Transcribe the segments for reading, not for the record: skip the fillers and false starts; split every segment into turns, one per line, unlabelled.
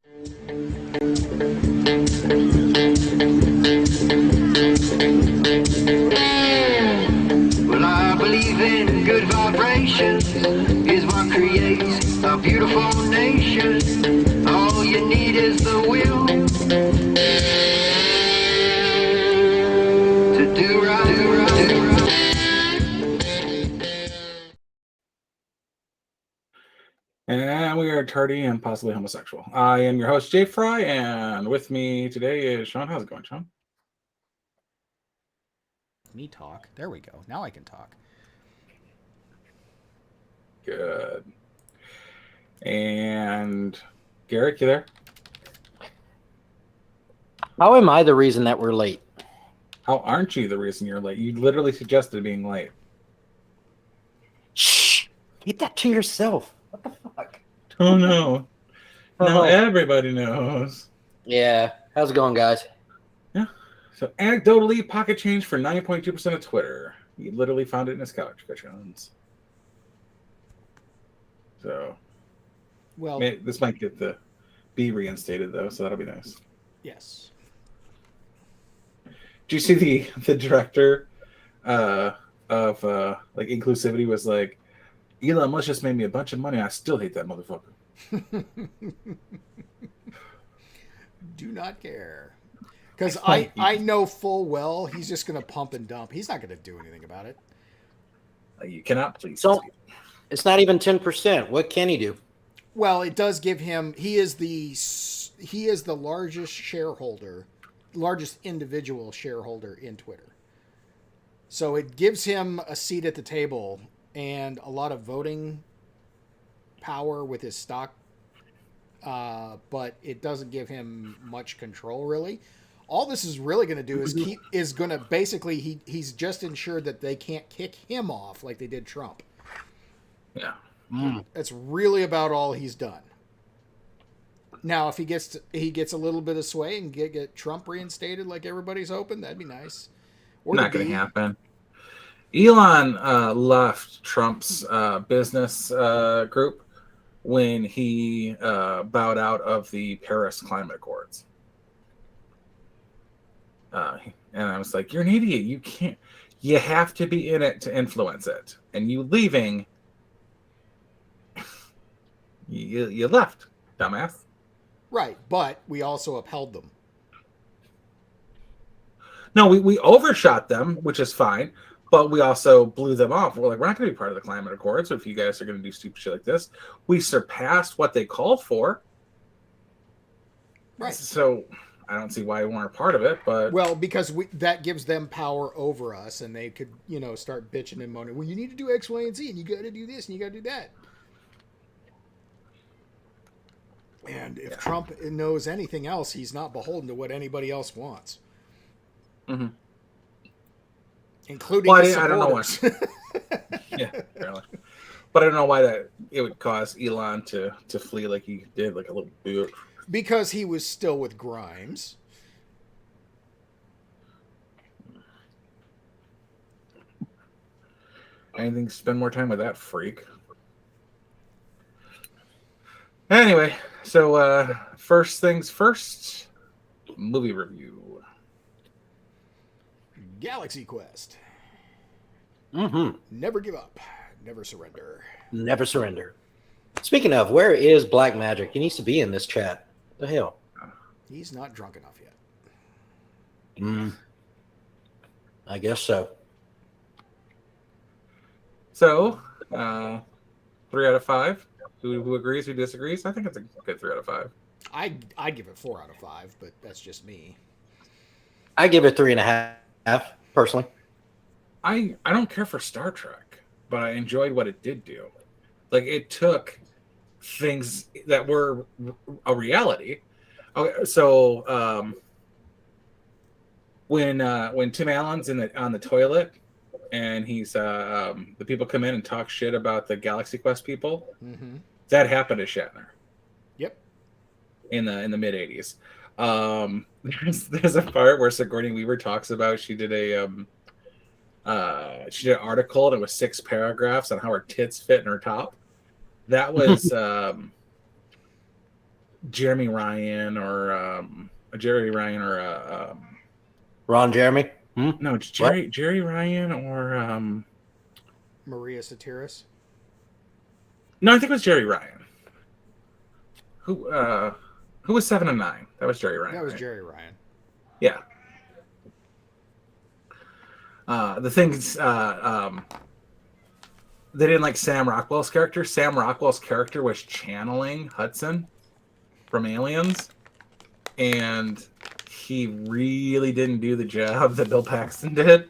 Well, I believe in good vibrations is what creates a beautiful nation. All you need is the will to do right, do right, do right.
And we are tardy and possibly homosexual. I am your host, Jay Fry, and with me today is Sean. How's it going, Sean?
Me talk. There we go. Now I can talk.
Good. And Garrick, you there?
How am I the reason that we're late?
How aren't you the reason you're late? You literally suggested being late.
Shh! Keep that to yourself. What the fuck?
Oh no. Now everybody knows.
Yeah. How's it going, guys?
Yeah. So anecdotally, pocket change for 9.2% of Twitter. He literally found it in his couch cushions. So,
Well,
this might get the B reinstated though, so that'll be nice.
yes.
Do you see the director of like inclusivity was like, Elon Musk just made me a bunch of money. I still hate that motherfucker.
Do not care. Because I know full well he's just going to pump and dump. He's not going to do anything about it.
You cannot please.
So it's not even 10%. What can he do?
Well, it does give him. He is the largest shareholder, largest individual shareholder in Twitter. So it gives him a seat at the table and a lot of voting power with his stock, but it doesn't give him much control really. All this is really going to do is basically he's just ensured that they can't kick him off like they did Trump.
Yeah.
That's really about all he's done. Now, if he gets a little bit of sway and get Trump reinstated like everybody's hoping, that'd be nice. Or
Not going to happen. Elon left Trump's business group when he bowed out of the Paris Climate Accords. And I was like, you're an idiot. You can't. You have to be in it to influence it. And you leaving, you left, dumbass.
Right, but we also upheld them.
No, we overshot them, which is fine, but we also blew them off. We're like, we're not going to be part of the climate accords. So if you guys are going to do stupid shit like this, we surpassed what they called for.
Right.
So I don't see why we weren't a part of it, but
well, because that gives them power over us, and they could, start bitching and moaning. Well, you need to do X, Y, and Z, and you got to do this, and you got to do that. And if Trump knows anything else, he's not beholden to what anybody else wants.
Mm-hmm.
Including
I
don't
know why. Yeah, apparently. But I don't know why that it would cause Elon to flee like he did, like a little bitch.
Because he was still with Grimes.
Anything to spend more time with that freak. Anyway, so first things first, movie review.
Galaxy Quest.
Mm-hmm.
Never give up. Never surrender.
Never surrender. Speaking of, where is Black Magic? He needs to be in this chat. What the hell?
He's not drunk enough yet.
I guess so.
So, 3 out of 5. Who agrees? Who disagrees? I think it's a good 3 out of 5.
I'd give it 4 out of 5, but that's just me.
I give it 3.5 personally.
I don't care for Star Trek, but I enjoyed what it did do. Like, it took things that were a reality. Okay, so when Tim Allen's on the toilet and he's the people come in and talk shit about the Galaxy Quest people, that happened to Shatner.
Yep.
In the mid '80s. There's a part where Sigourney Weaver talks about she did an article and it was 6 paragraphs on how her tits fit in her top. That was Jeremy Ryan or Jerry Ryan or
Ron Jeremy.
no, it's Jerry Ryan or
Maria Satiris.
no, I think it was Jerry Ryan. Who was 7 and 9? That was Jerry Ryan.
That was
right?
Jerry Ryan.
Yeah. The things they didn't like Sam Rockwell's character. Sam Rockwell's character was channeling Hudson from Aliens, and he really didn't do the job that Bill Paxton did.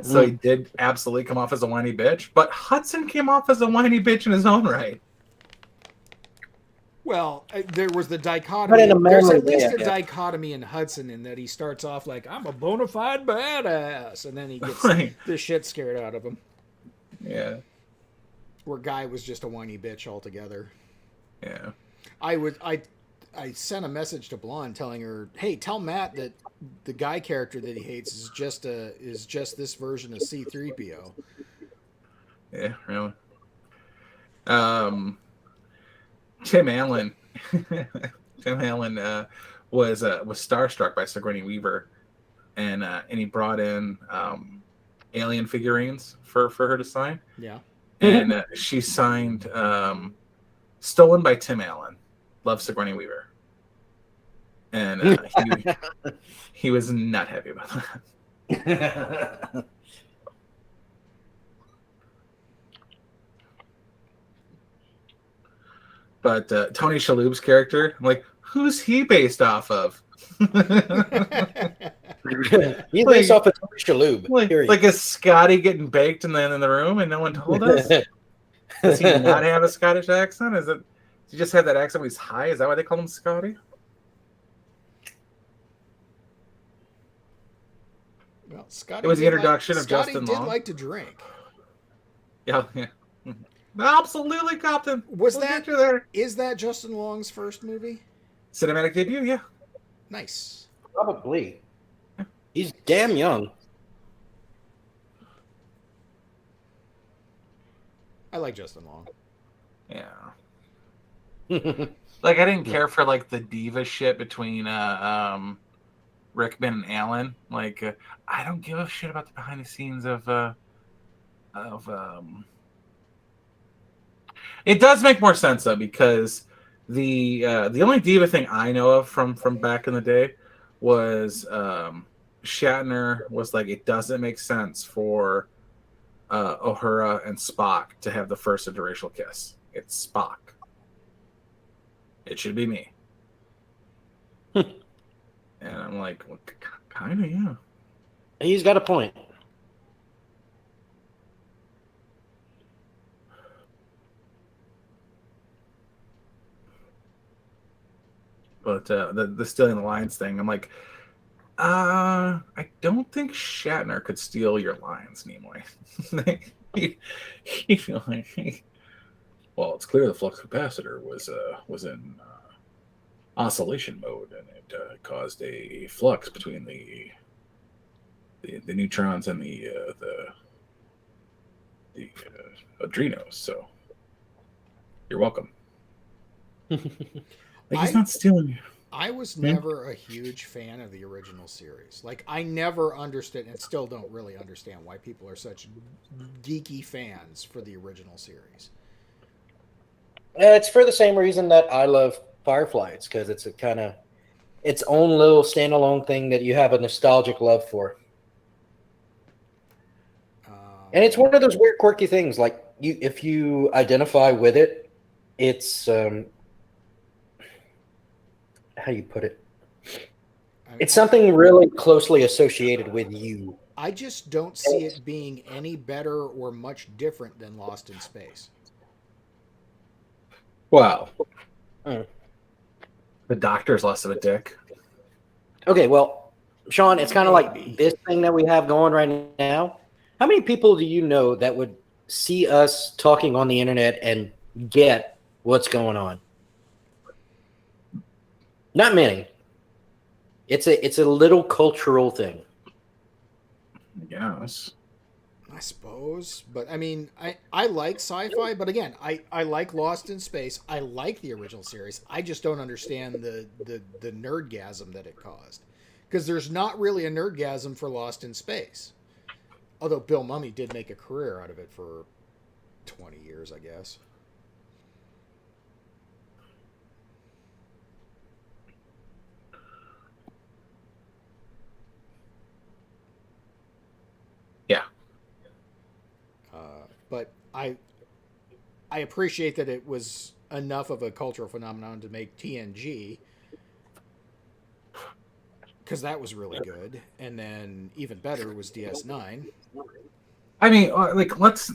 So he did absolutely come off as a whiny bitch, but Hudson came off as a whiny bitch in his own right.
Well, there was the dichotomy.
But in a
There's
manly
at least
way,
a
yeah.
dichotomy in Hudson in that he starts off like, I'm a bona fide badass, and then he gets
Right.
the shit scared out of him.
Yeah.
Where Guy was just a whiny bitch altogether.
Yeah.
I sent a message to Blonde telling her, hey, tell Matt that the Guy character that he hates is just this version of C-3PO.
Yeah, really. Tim Allen was starstruck by Sigourney Weaver, and he brought in alien figurines for her to sign.
Yeah.
And she signed "Stolen by Tim Allen." Love Sigourney Weaver, and he was not happy about that. But Tony Shalhoub's character, I'm like, who's he based off of?
He's based off of Tony Shalhoub.
Like is Scotty getting baked in the room and no one told us? Does he not have a Scottish accent? Does he just have that accent when he's high? Is that why they call him Scotty?
Well, Scotty.
It was the
did
introduction of
Scotty
Justin
did
Long.
like to drink.
Yeah. Absolutely, Captain.
Was
We'll
that
get you there?
Is that Justin Long's first movie?
Cinematic debut? Yeah.
Nice.
Probably. He's damn young.
I like Justin Long.
Yeah. Like I didn't care for like the diva shit between Rickman and Alan. Like I don't give a shit about the behind the scenes of It does make more sense though, because the only diva thing I know of from back in the day was Shatner was like, it doesn't make sense for Uhura and Spock to have the first interracial kiss. It's Spock. It should be me. And I'm like, well, kind of, yeah.
He's got a point.
But the stealing the lines thing, I'm like, I don't think Shatner could steal your lines, Nimoy. Well, it's clear the flux capacitor was in oscillation mode, and it caused a flux between the neutrons and the adrenos. So you're welcome. Like, he's not stealing.
I was never a huge fan of the original series. Like, I never understood and still don't really understand why people are such geeky fans for the original series.
It's for the same reason that I love Firefly. It's because it's a kind of its own little standalone thing that you have a nostalgic love for. And it's one of those weird, quirky things. Like, if you identify with it, it's how do you put it? It's something really closely associated with you.
I just don't see it being any better or much different than Lost in Space.
Wow. The Doctor's less of a dick.
Okay, well, Sean, it's kind of like this thing that we have going right now. How many people do you know that would see us talking on the internet and get what's going on? Not many. It's a little cultural thing.
Yes.
I suppose, but I mean, I like sci-fi, but again, I like Lost in Space. I like the original series. I just don't understand the nerdgasm that it caused, because there's not really a nerdgasm for Lost in Space. Although Bill Mummy did make a career out of it for 20 years, I guess.
Yeah.
But I appreciate that it was enough of a cultural phenomenon to make TNG, because that was really good, and then even better was DS9.
I mean, like let's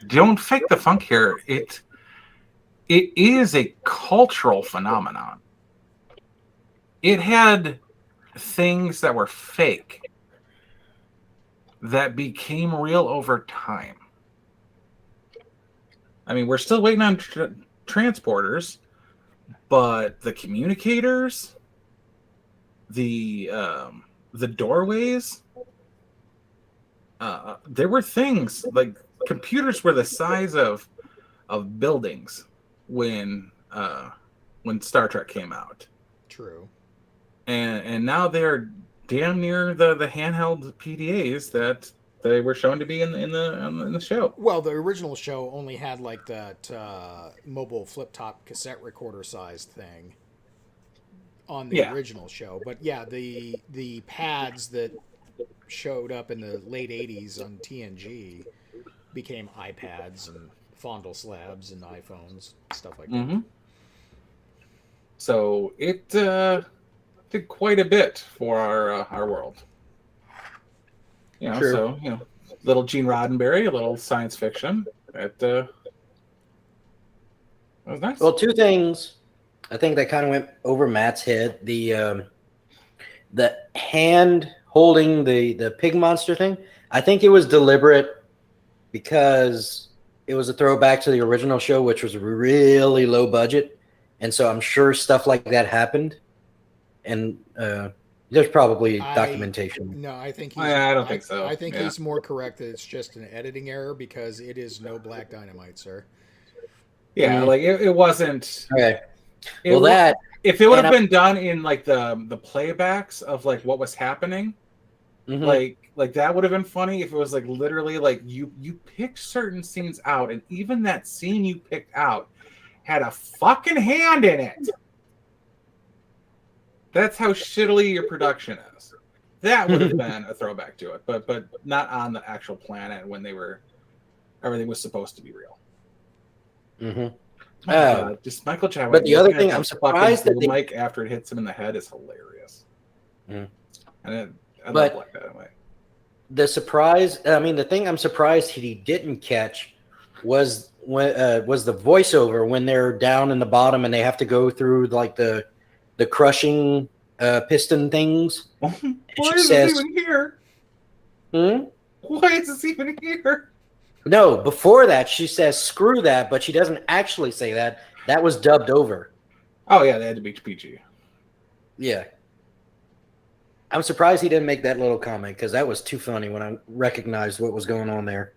don't fake the funk here. It is a cultural phenomenon. It had things that were fake that became real over time. I mean, we're still waiting on transporters, but the communicators, the doorways, there were things like computers were the size of buildings when Star Trek came out.
True.
And now they're damn near the handheld PDAs that they were shown to be in the show.
Well, the original show only had like that mobile flip top cassette recorder sized thing on the original show, but yeah, the pads that showed up in the late 80s on TNG became iPads and Fondle slabs and iPhones, stuff like that.
So it did quite a bit for our world. You know,
True.
so, you know, little Gene Roddenberry, a little science fiction. That was nice.
Well, two things I think that kind of went over Matt's head. The hand holding the pig monster thing. I think it was deliberate because it was a throwback to the original show, which was really low budget. And so I'm sure stuff like that happened. And there's probably documentation.
No, I think
I don't think so.
I think he's more correct that it's just an editing error, because it is no Black Dynamite, sir.
Yeah, like it wasn't.
Okay.
Well, if it would have been done in like the playbacks of like what was happening, like that would have been funny. If it was like literally like you picked certain scenes out, and even that scene you picked out had a fucking hand in it. That's how shittily your production is. That would have been a throwback to it, but not on the actual planet when everything was supposed to be real. Just Michael Chadwick.
But the other thing, I'm surprised that
Mike after it hits him in the head is hilarious. And I love Black Dynamite.
The thing I'm surprised he didn't catch was the voiceover when they're down in the bottom and they have to go through like the crushing piston things.
Why is this even here? Why is this even here?
No, before that she says screw that, but she doesn't actually say that. That was dubbed over.
Oh yeah, they had to be PG.
Yeah. I'm surprised he didn't make that little comment, because that was too funny when I recognized what was going on there.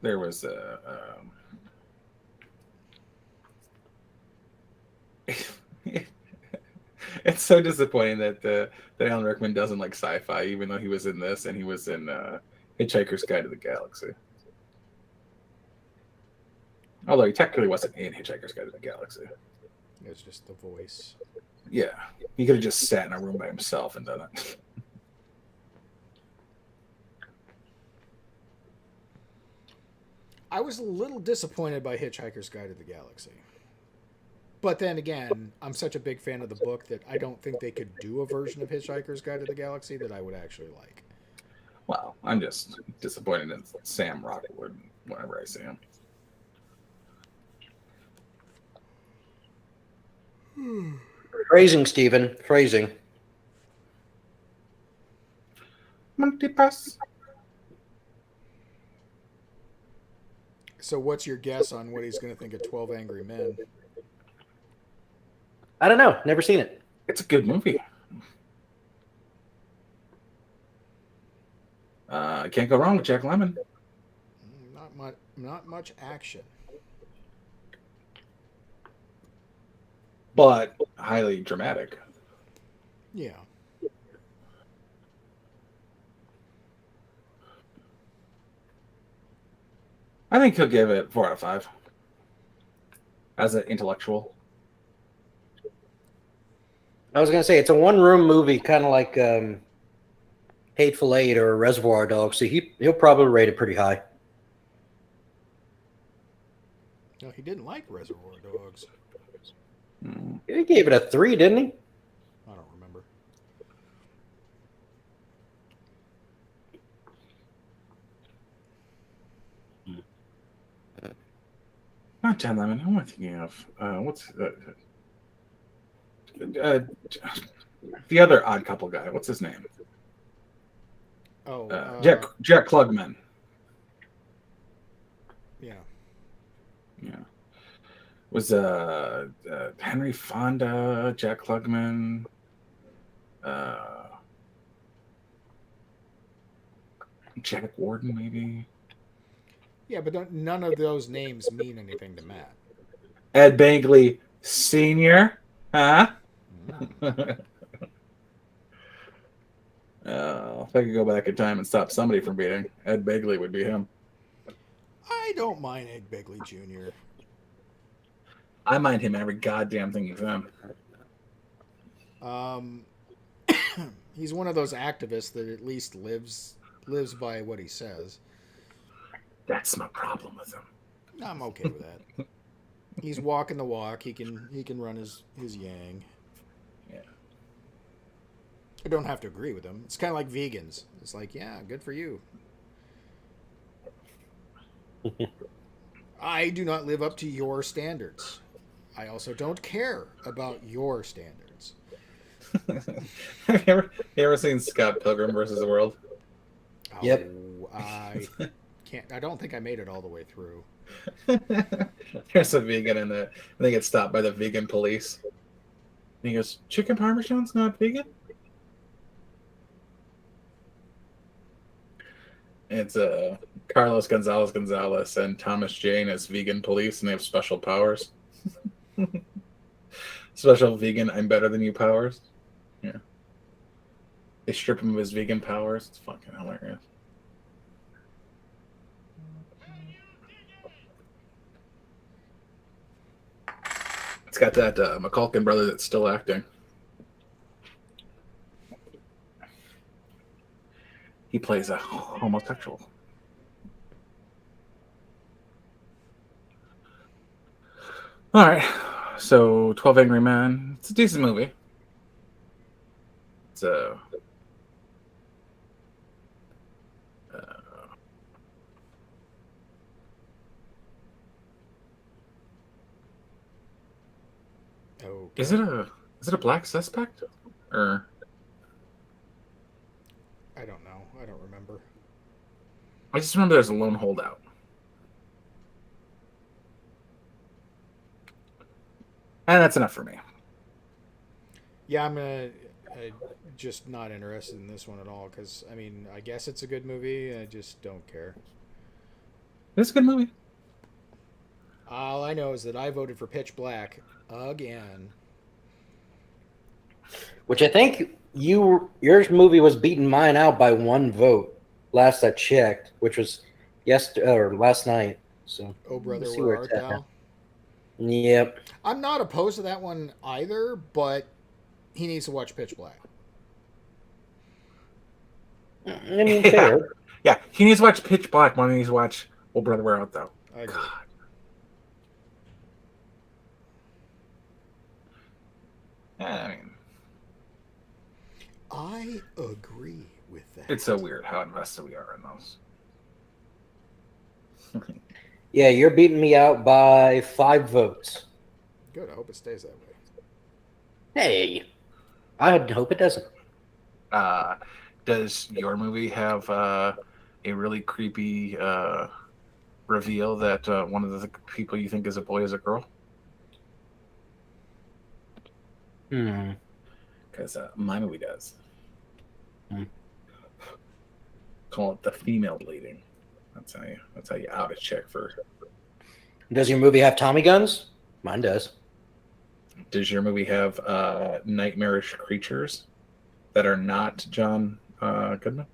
There was it's so disappointing that Alan Rickman doesn't like sci-fi, even though he was in this and he was in Hitchhiker's Guide to the Galaxy. Although he technically wasn't in Hitchhiker's Guide to the Galaxy.
It was just the voice.
Yeah, he could have just sat in a room by himself and done it.
I was a little disappointed by Hitchhiker's Guide to the Galaxy. But then again, I'm such a big fan of the book that I don't think they could do a version of Hitchhiker's Guide to the Galaxy that I would actually like.
Well, I'm just disappointed in Sam Rockwell whenever I see him.
Phrasing, Stephen. Phrasing.
Monty Pass.
So what's your guess on what he's going to think of 12 Angry Men?
I don't know. Never seen it.
It's a good movie. Can't go wrong with Jack Lemmon.
Not much action.
But highly dramatic.
Yeah.
I think he'll give it 4 out of 5. As an intellectual.
I was gonna say it's a one-room movie, kind of like Hateful Eight or Reservoir Dogs. So he'll probably rate it pretty high.
No, he didn't like Reservoir Dogs.
He gave it a 3, didn't he?
I don't remember.
Not John Lemon. Who am I thinking of? What's the other Odd Couple guy? What's his name?
Oh,
Jack Klugman.
Yeah.
Yeah. Was Henry Fonda, Jack Klugman, Jack Warden, maybe?
Yeah, but none of those names mean anything to Matt.
Ed Begley Sr., huh? If I could go back in time and stop somebody from beating, Ed Begley would be him.
I don't mind Ed Begley Jr.
I mind him every goddamn thing he's in.
He's one of those activists that at least lives by what he says.
That's my problem with him.
I'm okay with that. He's walking the walk. He can run his yang.
Yeah.
I don't have to agree with him. It's kind of like vegans. It's like, yeah, good for you. I do not live up to your standards. I also don't care about your standards.
Have you ever seen Scott Pilgrim versus the World?
Yep.
I can't. I don't think I made it all the way through.
There's a vegan in there. They get stopped by the vegan police. And he goes, "Chicken Parmesan's not vegan?" It's Carlos Gonzalez and Thomas Jane as vegan police, and they have special powers. Special vegan, I'm better than you powers. Yeah. They strip him of his vegan powers. It's fucking hilarious. It's got that McCulkin brother that's still acting. He plays a homosexual. All right, so 12 Angry Men. It's a decent movie. It's a
Okay.
Is it a black suspect or?
I don't know. I don't remember.
I just remember there's a lone holdout. And that's enough for me.
Yeah, I'm just not interested in this one at all because I mean I guess it's a good movie. I just don't care.
It's a good movie.
All I know is that I voted for Pitch Black again.
Which I think your movie was beating mine out by 1 vote last I checked, which was last night. So
Oh brother,
see
where
where
art
it's at
thou?
Yep.
I'm not opposed to that one either, but he needs to watch Pitch Black.
I mean, fair.
Yeah, he needs to watch Pitch Black more than he needs to watch Oh Brother, Where Art Thou?
I agree.
God. Yeah, I mean,
I agree with that.
it's so weird how invested we are in those.
Yeah, you're beating me out by 5 votes.
Good. I hope it stays that way.
Hey, I hope it doesn't.
Does your movie have a really creepy reveal that one of the people you think is a boy is a girl? Because my movie does. Call it the female bleeding. That's how you out a chick for.
Does your movie have Tommy guns? Mine does.
Does your movie have nightmarish creatures that are not John Goodman?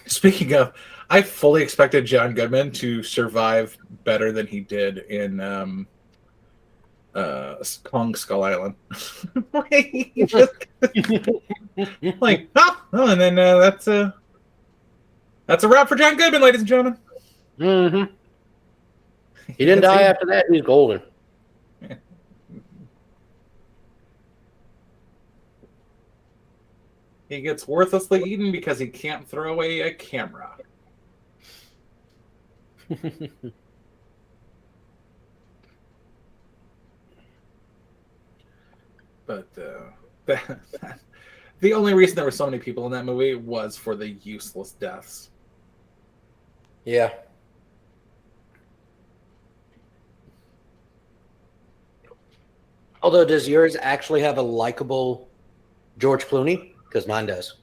Speaking of, I fully expected John Goodman to survive better than he did in Kong Skull Island. Like, oh, and then that's a wrap for John Goodman, ladies and gentlemen.
Mm-hmm. He didn't die after that. He's golden.
He gets worthlessly eaten because he can't throw away a camera. But the only reason there were so many people in that movie was for the useless deaths.
Yeah. Although, does yours actually have a likable George Clooney? Because mine does.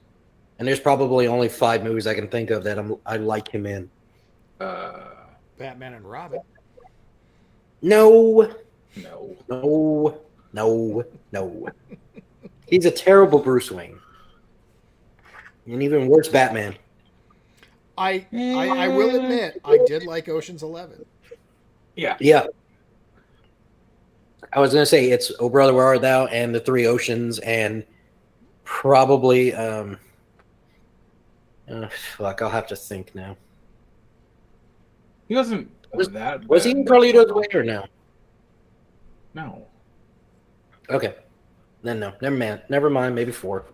And there's probably only 5 movies I can think of that I like him in.
Batman and Robin.
No.
No.
No. No. No. He's a terrible Bruce Wayne. And even worse, Batman.
I will admit, I did like Ocean's 11.
Yeah.
Yeah. I was going to say it's Oh Brother, Where Art Thou and The Three Oceans and probably fuck, I'll have to think now.
He wasn't that bad.
Was he in Carlito's Way or no?
No.
Okay. Then no. Never mind. Maybe 4.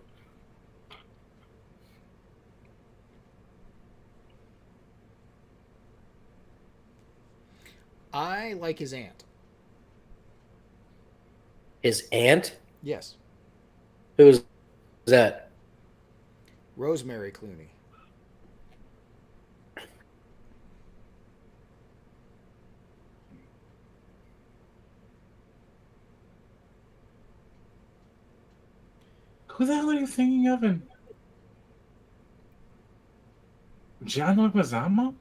I like his aunt.
His aunt?
Yes.
Who's that?
Rosemary Clooney.
Who the hell are you thinking of? In John Leguizamo?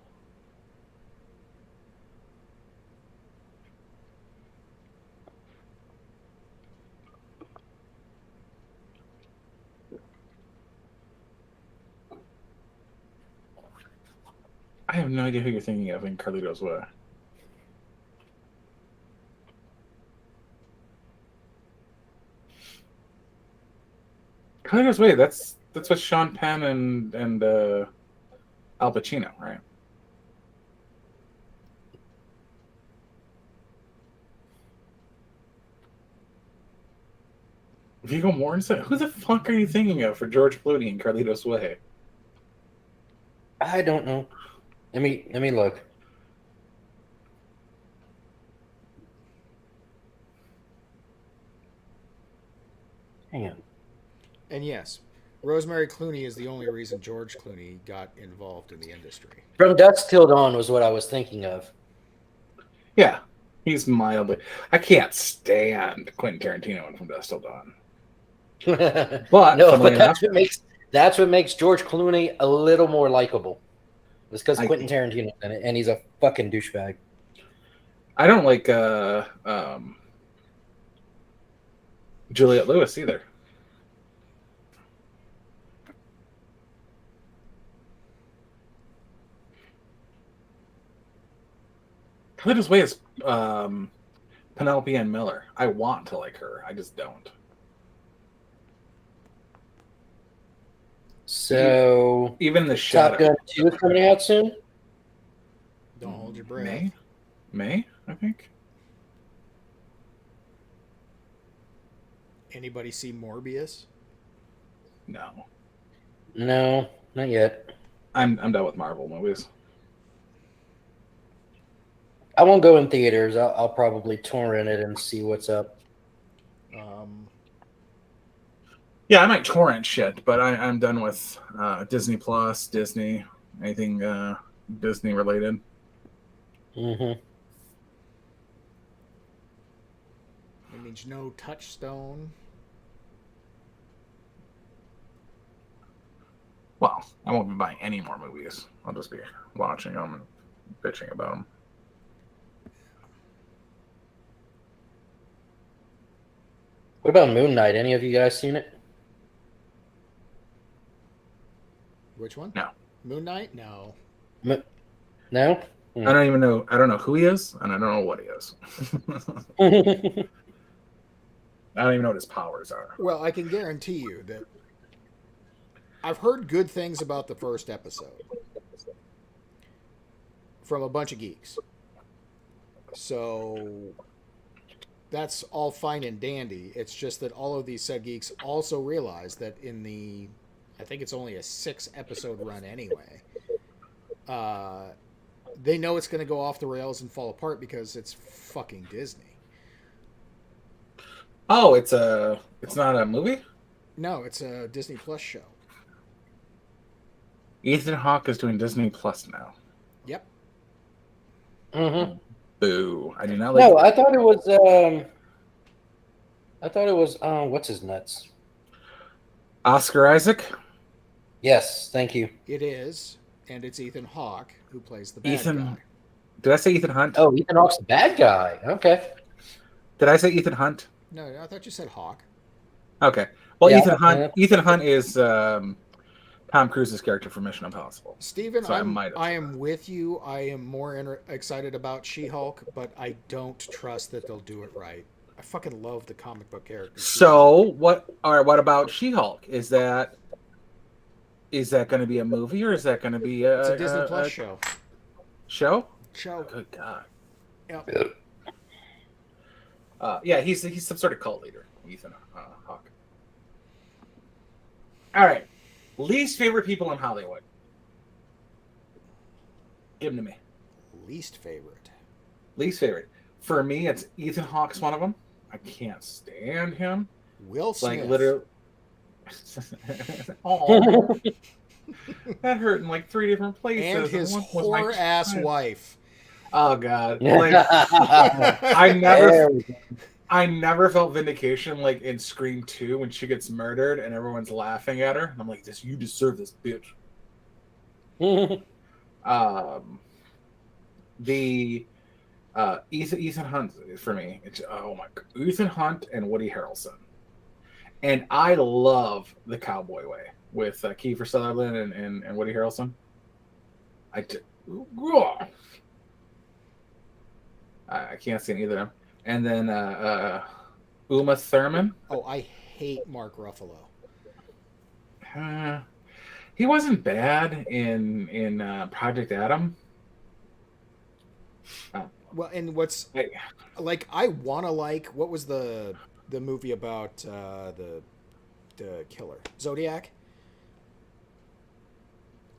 I have no idea who you're thinking of in Carlito's Way. Carlito's Way, that's with Sean Penn and Al Pacino, right? Viggo Mortensen? Who the fuck are you thinking of for George Clooney in Carlito's Way?
I don't know. Let me look. Hang on.
And yes, Rosemary Clooney is the only reason George Clooney got involved in the industry.
From Dusk Till Dawn was what I was thinking of.
Yeah, he's mildly. I can't stand Quentin Tarantino and From Dusk Till Dawn.
But no,
funnily
but
enough,
that's what makes George Clooney a little more likable. It's because
I-
Quentin Tarantino's in it, and he's a fucking douchebag.
I don't like Juliette Lewis either. Carlito's Way is Penelope Ann Miller. I want to like her. I just don't.
So,
Even the Shadow.
Top Gun 2 is coming out soon?
Don't hold your breath.
May, I think.
Anybody see Morbius?
No.
No, not yet.
I'm done with Marvel movies.
I won't go in theaters. I'll probably torrent it and see what's up.
Yeah, I might torrent shit, but I'm done with Disney Plus, Disney, anything Disney related.
Mm-hmm.
That means no Touchstone.
Well, I won't be buying any more movies. I'll just be watching them and bitching about them.
What about Moon Knight? Any of you guys seen it?
Which one?
No.
Moon Knight? No.
No?
I don't even know. I don't know who he is, and I don't know what he is. I don't even know what his powers are.
Well, I can guarantee you that I've heard good things about the first episode from a bunch of geeks. So that's all fine and dandy. It's just that all of these said geeks also realize that in the, I think it's only a 6-episode run anyway, they know it's going to go off the rails and fall apart because it's fucking Disney.
Oh, it's not a movie?
No, it's a Disney Plus show.
Ethan Hawke is doing Disney Plus now.
Yep.
Mm-hmm.
Boo. I do not like
No, I thought it was what's his nuts?
Oscar Isaac.
Yes, thank you.
It is, and it's Ethan Hawke who plays the bad
Ethan.
guy.
Did I say Ethan Hunt?
Oh, Ethan Hawke's the bad guy. Okay.
Did I say Ethan Hunt?
No, I thought you said Hawk.
Okay. Well,
Yeah,
Ethan Hunt. Ethan Hunt is Tom Cruise's character from Mission Impossible.
Steven,
So
I am with you. I am more excited about She-Hulk, but I don't trust that they'll do it right. I fucking love the comic book character.
So what? All right. What about She-Hulk? Is that going to be a movie or is that going to be
It's a Disney Plus show.
Show?
Show.
Good God.
Yep.
Yeah, he's some sort of cult leader, Ethan Hawke. All right. Least favorite people in Hollywood. Give them to me.
Least favorite.
Least favorite. For me, it's Ethan Hawke's one of them. I can't stand him.
Will Smith.
Like, literally. Oh, that hurt in like 3 different places.
And his
one was my
whore-ass
child.
wife.
Oh, God. Like, I never felt vindication like in Scream 2 when she gets murdered and everyone's laughing at her. And I'm like, you deserve this, bitch. Ethan Hunt for me. It's oh my God. Ethan Hunt and Woody Harrelson. And I love The Cowboy Way with Kiefer Sutherland and Woody Harrelson. I can't stand either of them. And then Uma Thurman.
Oh, I hate Mark Ruffalo.
He wasn't bad in Project Adam.
Well, and what's like, I want to like, what was the movie about the killer? Zodiac?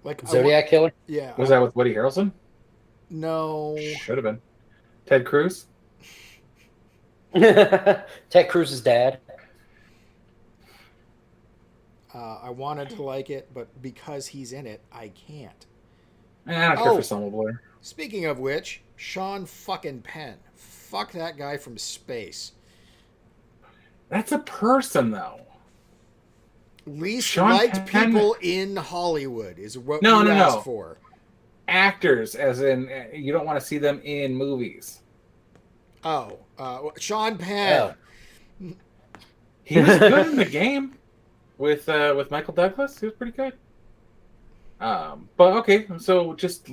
Like
Zodiac Killer?
Yeah.
Was that with Woody Harrelson?
No.
Should have been. Ted Cruz?
Ted Cruz's dad.
I wanted to like it, but because he's in it, I can't.
I don't care for Selma Blair.
Speaking of which, Sean fucking Penn. Fuck that guy from space.
That's a person, though.
Least
Sean
liked
Penn?
people in Hollywood is what
No,
you
no,
asked
no.
for.
Actors, as in, you don't want to see them in movies.
Oh, Sean Penn.
Oh.
He was good in the game with Michael Douglas. He was pretty good. But okay, so just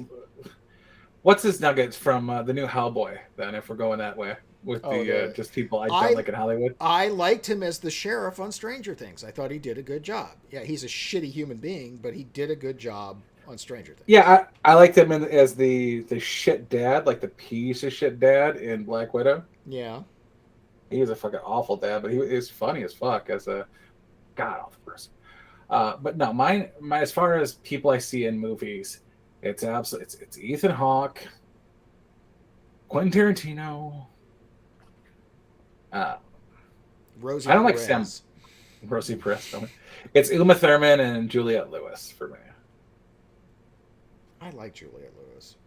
what's his nuggets from the new Hellboy? Then, if we're going that way with just people I don't like in Hollywood.
I liked him as the sheriff on Stranger Things. I thought he did a good job. Yeah, he's a shitty human being, but he did a good job on Stranger Things.
Yeah, I liked him as the shit dad, like the piece of shit dad in Black Widow.
Yeah.
He was a fucking awful dad, but he was funny as fuck as a god awful person. But no, my as far as people I see in movies, it's Ethan Hawke, Quentin Tarantino.
Rosie
I don't like
Perez.
Sam. Rosie Perez. It's Uma Thurman and Juliette Lewis for me.
I like Juliette Lewis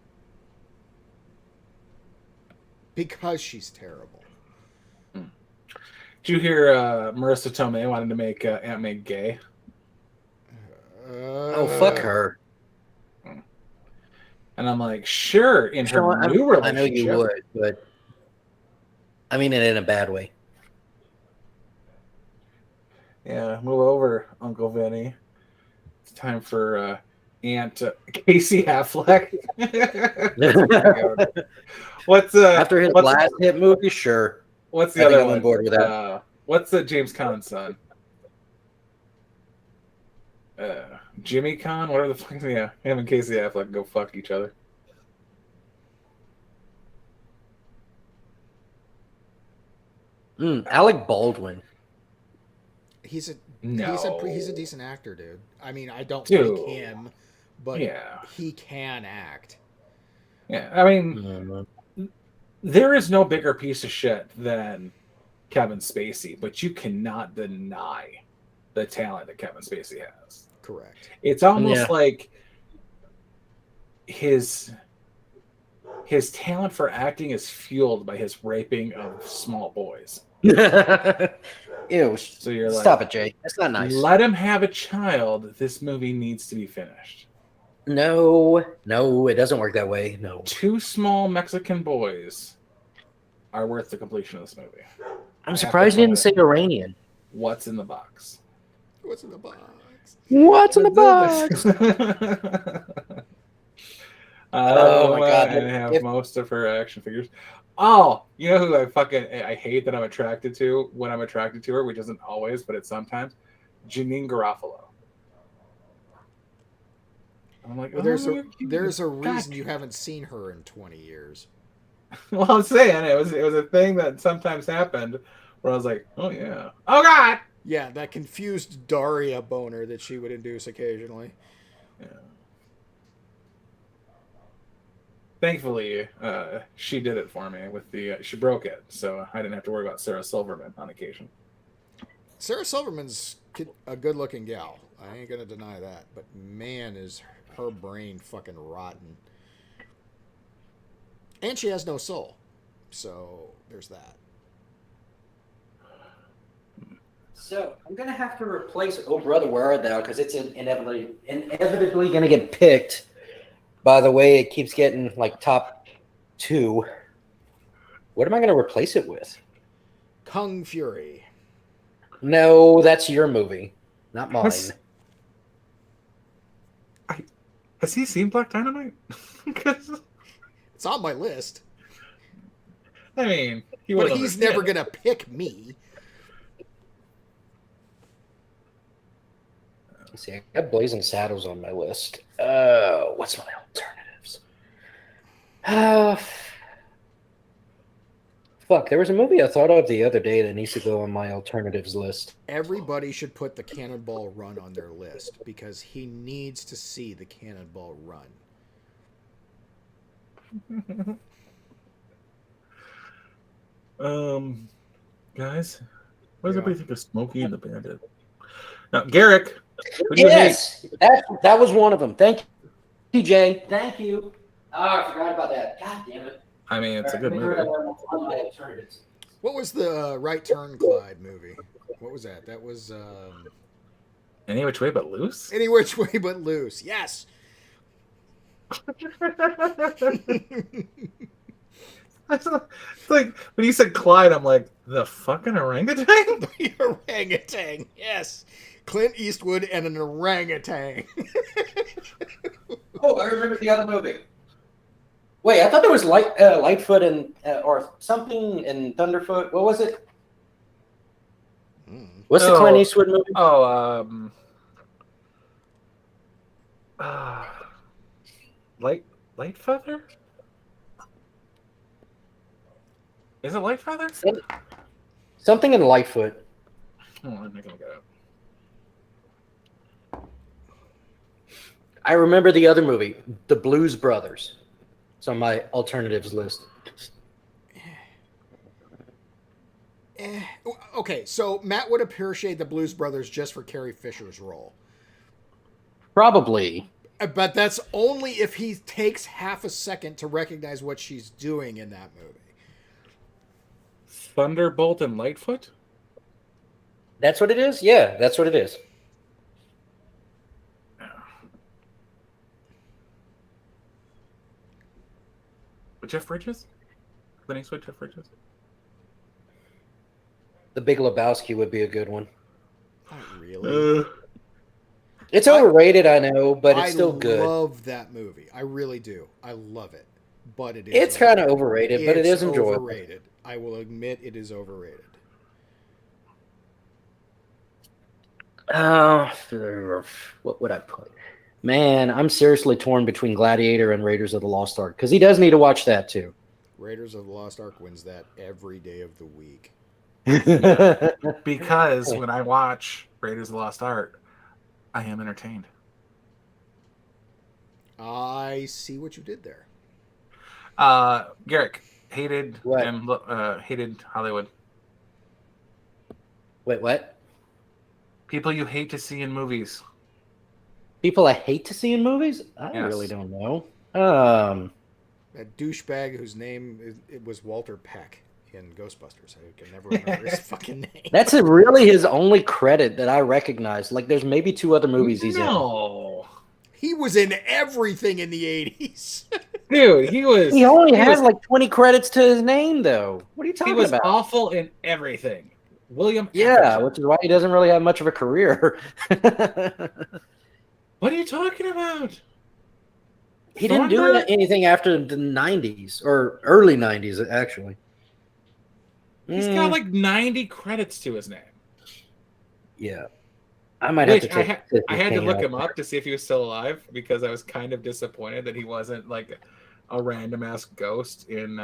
because she's terrible.
Did you hear Marissa Tomei wanted to make Aunt May gay?
Oh, fuck her.
And I'm like, sure, in her new relationship.
I know you would, but I mean it in a bad way.
Yeah, move over, Uncle Vinny. It's time for Aunt Casey Affleck. What's
after his last hit movie? Sure.
What's the other one?
On board with that.
What's the James Caan's son? Jimmy Caan? Whatever the fuck. Yeah, him and Casey Affleck go fuck each other.
Alec Baldwin.
He's a decent actor, dude. I mean, I don't like him, but he can act.
Yeah, I mean, there is no bigger piece of shit than Kevin Spacey, but you cannot deny the talent that Kevin Spacey has.
Correct.
It's almost like his talent for acting is fueled by his raping of small boys.
Ew.
So you're like,
stop it, Jay. That's not nice.
Let him have a child. This movie needs to be finished.
No, it doesn't work that way. No.
2 small Mexican boys are worth the completion of this movie.
I'm surprised you didn't say Iranian.
What's in the box?
What's in the box?
What's in the box?
Oh my god! I have most of her action figures. Oh, you know who I hate that I'm attracted to when I'm attracted to her, which isn't always, but it's sometimes. Janine Garofalo. I'm like,
well, there's a reason you haven't seen her in 20 years.
Well, I'm saying it was a thing that sometimes happened where I was like, oh yeah, oh god.
Yeah, that confused Daria boner that she would induce occasionally.
Yeah. Thankfully, she did it for me with she broke it, so I didn't have to worry about Sarah Silverman on occasion.
Sarah Silverman's a good-looking gal. I ain't gonna deny that, but man, is her brain fucking rotten. And she has no soul, so there's that.
So I'm gonna have to replace "Oh Brother, Where Art Thou" because it's inevitably gonna get picked. By the way, it keeps getting like top 2. What am I gonna replace it with?
Kung Fury.
No, that's your movie, not mine.
Has he seen Black Dynamite?
It's on my list.
I mean,
he's never gonna pick me.
Let's see, I got Blazing Saddles on my list. What's my alternatives? Fuck, there was a movie I thought of the other day that needs to go on my alternatives list.
Everybody should put the Cannonball Run on their list because he needs to see the Cannonball Run.
Guys, what does everybody think of Smokey and the Bandit? Now, Garrick.
Yes, that was one of them. Thank you, Jay. Thank you. Oh, I forgot about that. God damn it.
I mean, it's a good movie.
What was the Right Turn Clyde movie? What was that? That was
Any Which Way But Loose?
Any Which Way But Loose. Yes.
It's like when you said Clyde, I'm like, the fucking orangutan?
The orangutan, yes. Clint Eastwood and an orangutan.
Oh, I remember the other movie. Wait, I thought there was Lightfoot and or something in Thunderfoot. What was it? What's the Clint Eastwood movie?
Lightfeather? Is it Lightfeather?
Something in Lightfoot.
Oh, I'm not gonna get it.
I remember the other movie, The Blues Brothers. It's on my alternatives list.
Okay, so Matt would appreciate the Blues Brothers just for Carrie Fisher's role.
Probably.
But that's only if he takes half a second to recognize what she's doing in that movie.
Thunderbolt and Lightfoot?
That's what it is? Yeah, that's what it is.
With Jeff Bridges? Clint Eastwood, Jeff Bridges?
The Big Lebowski would be a good one.
Not really.
It's overrated, I know, but it's still good.
I love that movie. I really do. I love it. But it is.
It's kind of overrated, but it is enjoyable.
Overrated. I will admit it is overrated.
What would I put? Man, I'm seriously torn between Gladiator and Raiders of the Lost Ark because he does need to watch that too.
Raiders of the Lost Ark wins that every day of the week.
Because when I watch Raiders of the Lost Ark, I am entertained.
I see what you did there.
Garrick, hated
What?
and hated Hollywood.
Wait, what?
People you hate to see in movies.
People I hate to see in movies? I
Yes.
really don't know.
That douchebag whose name it was Walter Peck in Ghostbusters. I can never remember his fucking name.
That's really his only credit that I recognize. Like, there's maybe 2 other movies he's in.
No.
He was in everything in the 80s.
Dude, he was...
He only has like 20 credits to his name, though. What are you talking
He was
about?
awful in everything. William
Yeah,
Atherton.
which is why he doesn't really have much of a career.
What are you talking about?
He didn't do
Thornburg?
anything after the 90s, or early 90s, actually.
He's got like 90 credits to his name.
Yeah. I might have
Which
to take
I had to look him
out.
up to see if he was still alive because I was kind of disappointed that he wasn't like a random ass ghost in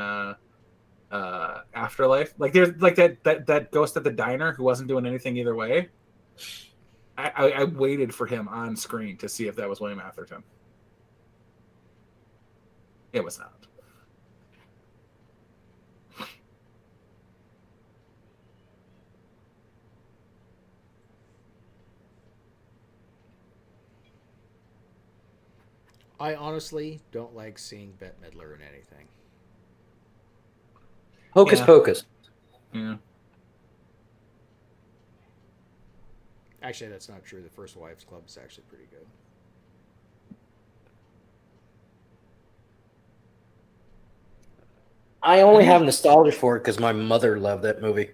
Afterlife. Like there's like that ghost at the diner who wasn't doing anything either way. I waited for him on screen to see if that was William Atherton. It was not.
I honestly don't like seeing Bette Midler in anything.
Hocus
Yeah.
Pocus.
Yeah.
Actually, that's not true. The First Wives Club is actually pretty good.
I only have nostalgia for it because my mother loved that movie.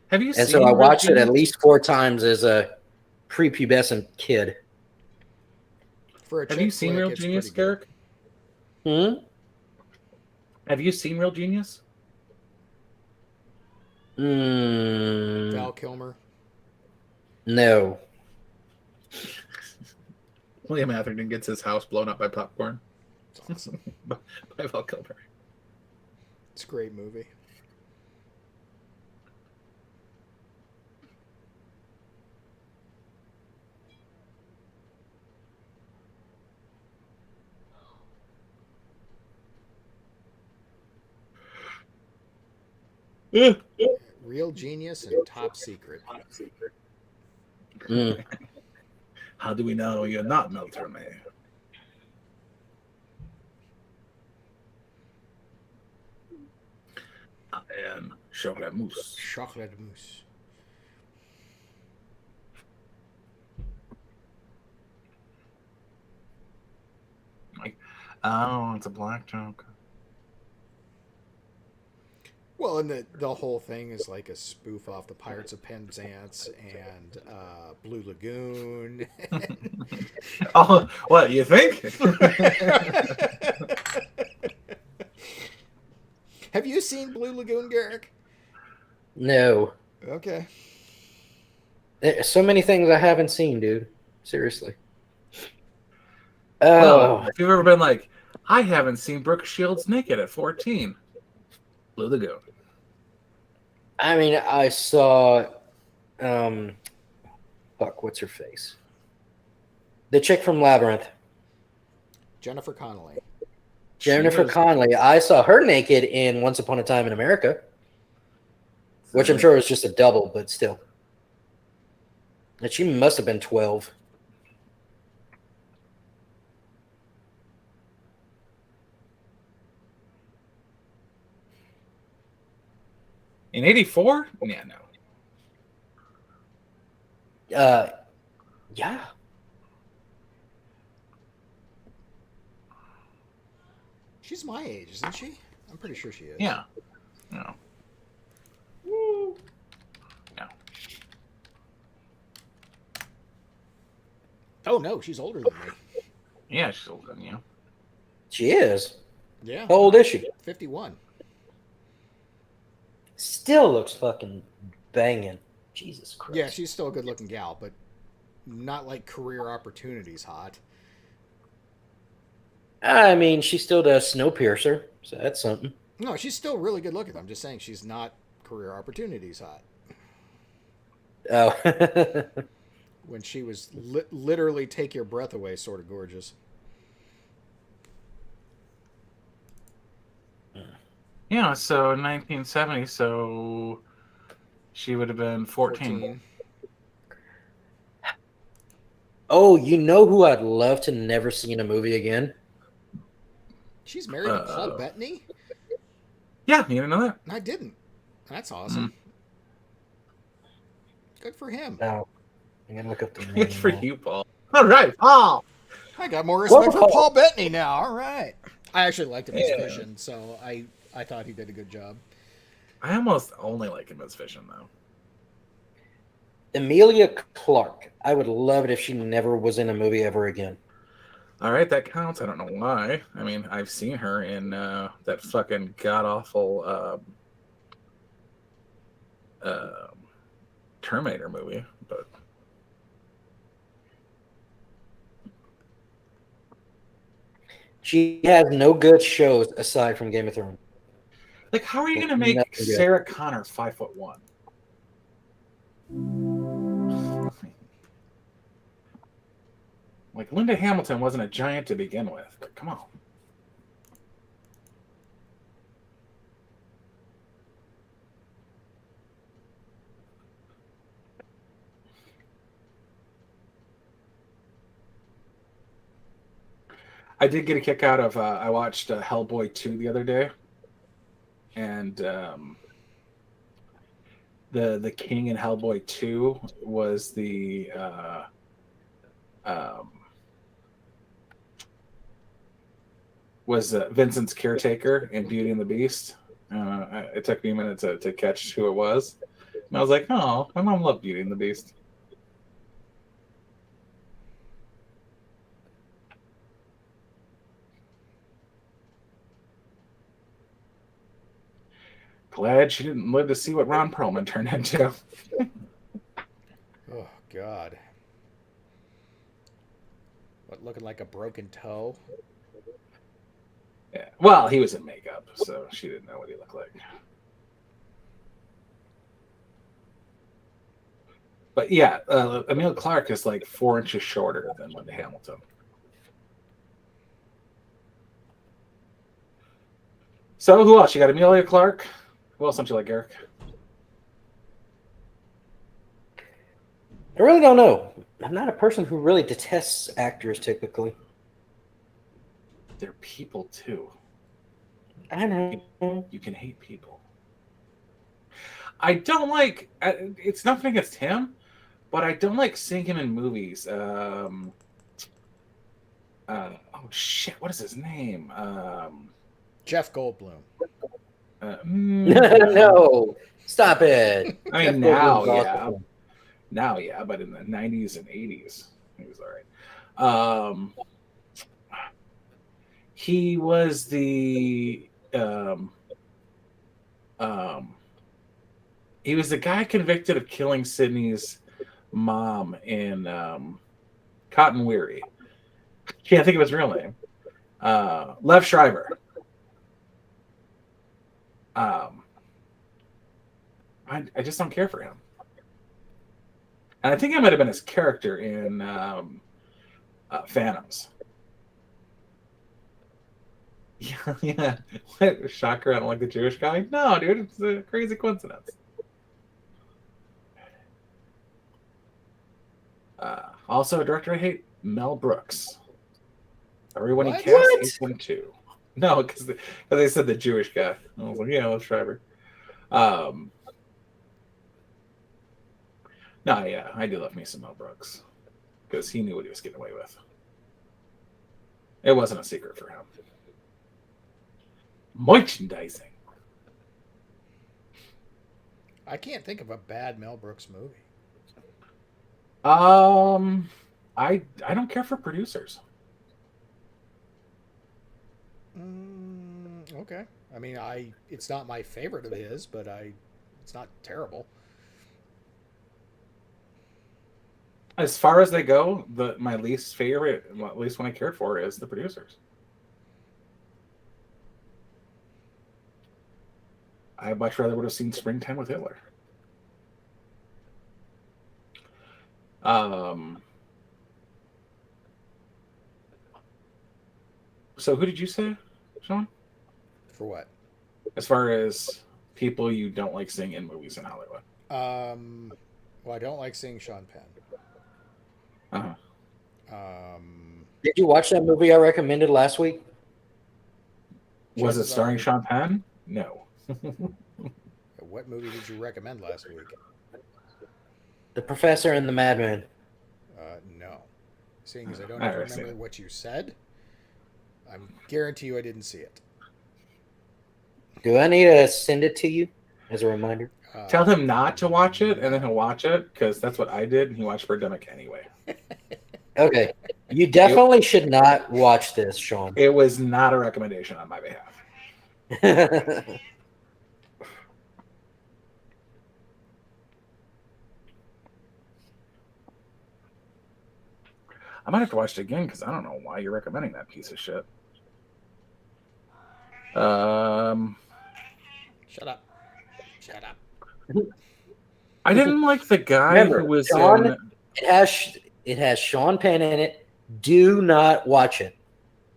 Have you seen?
And so I watched it
Real
at
Genius?
least 4 times as a prepubescent kid.
For a
Have
chick
you seen
flick,
Real
it's
Genius,
pretty good.
Garrick?
Hmm?
Have you seen Real Genius?
Val Kilmer.
No.
William Atherton gets his house blown up by popcorn.
It's awesome.
By Val Kilmer.
It's a great movie.
Yeah.
Real Genius and Top Secret.
Mm.
How do we know you're not Melter May? I am Chocolat Mousse.
Chocolat Mousse.
Oh, it's a black joke.
Well, and the whole thing is like a spoof off the Pirates of Penzance and Blue Lagoon.
Oh, what you think?
Have you seen Blue Lagoon, Garrick?
No.
Okay.
There's so many things I haven't seen, dude. Seriously.
Well, if you've ever been like, I haven't seen Brooke Shields naked at 14. Blue Lagoon.
I mean, I saw, what's her face? The chick from Labyrinth,
Jennifer Connelly.
Jennifer
was-
Connelly. I saw her naked in Once Upon a Time in America. which I'm sure is just a double, but still. And she must have been 12.
In 84? Yeah, no.
Yeah.
She's my age, isn't she? I'm pretty sure she is.
Yeah. No. No.
Oh no, she's older than me.
Yeah, she's older than you.
She is.
Yeah.
How old is she?
51.
Still looks fucking banging. Jesus Christ.
Yeah, she's still a good-looking gal, but not like career opportunities hot.
I mean, she still does Snowpiercer, so that's something.
No, she's still really good-looking. I'm just saying she's not career opportunities hot.
Oh.
When she was literally take your breath away sort of gorgeous.
Yeah, so 1970, so she would have been 14.
Oh, you know who I'd love to never see in a movie again?
She's married to Paul Bettany?
Yeah, you didn't know that?
I didn't. That's awesome. Good for him.
No. I'm going to look up the name.
Good for you, Paul. All right, Paul.
I got more respect for Paul Bettany now. All right. I actually liked him as Vision, so I thought he did a good job.
I almost only like him as Vision, though.
Emilia Clarke. I would love it if she never was in a movie ever again.
All right, that counts. I don't know why. I mean, I've seen her in that fucking god-awful Terminator movie, but...
She has no good shows aside from Game of Thrones.
Like, how are you going to make Sarah Connor 5'1"? Like, Linda Hamilton wasn't a giant to begin with, but come on. I did get a kick out of, I watched Hellboy 2 the other day. And the king in Hellboy 2 was the Vincent's caretaker in Beauty and the Beast. It took me a minute to catch who it was. And I was like, oh, my mom loved Beauty and the Beast. Glad she didn't live to see what Ron Perlman turned into.
Oh, God. What, looking like a broken toe?
Yeah. Well, he was in makeup, so she didn't know what he looked like. But yeah, Emilia Clarke is like 4 inches shorter than Linda Hamilton. So who else? You got Emilia Clarke. Who else don't you like, Eric?
I really don't know. I'm not a person who really detests actors typically.
They're people too.
I know.
You can hate people. I don't like. It's nothing against him, but I don't like seeing him in movies. Oh shit! What is his name?
Jeff Goldblum.
No, stop it.
I mean, now, yeah. Now, yeah, but in the 90s and 80s, he was all right. He was the he was the guy convicted of killing Sydney's mom in Cotton Weary. Can't think of his real name. Lev Schreiber. I just don't care for him. And I think I might have been his character in Phantoms. Yeah. Shocker, I don't like the Jewish guy. No, dude, it's a crazy coincidence. Also, a director I hate, Mel Brooks. Everyone he
What?
cast hates him too. No, because they said the Jewish guy. I was like, yeah, let's try her. No, yeah, I do love me some Mel Brooks because he knew what he was getting away with. It wasn't a secret for him. Merchandising.
I can't think of a bad Mel Brooks movie.
I don't care for producers.
Okay. I mean, it's not my favorite of his, but it's not terrible.
As far as they go, my least favorite, at least one I cared for, is the producers. I much rather would have seen Springtime with Hitler. So who did you say, Sean?
For what?
As far as people you don't like seeing in movies in Hollywood.
Well, I don't like seeing Sean Penn.
Did you watch that movie I recommended last week?
Was it starring Sean Penn? No.
What movie did you recommend last week?
The Professor and the Madman.
No. Seeing as I don't even remember what you said, I guarantee you I didn't see it.
Do I need to send it to you as a reminder?
Tell him not to watch it, and then he'll watch it, because that's what I did, and he watched Birdemic anyway.
Okay. You definitely should not watch this, Sean.
It was not a recommendation on my behalf. I might have to watch it again, because I don't know why you're recommending that piece of shit.
Shut up. Shut up.
I didn't like the guy who was
Sean,
in...
It has Sean Penn in it. Do not watch it.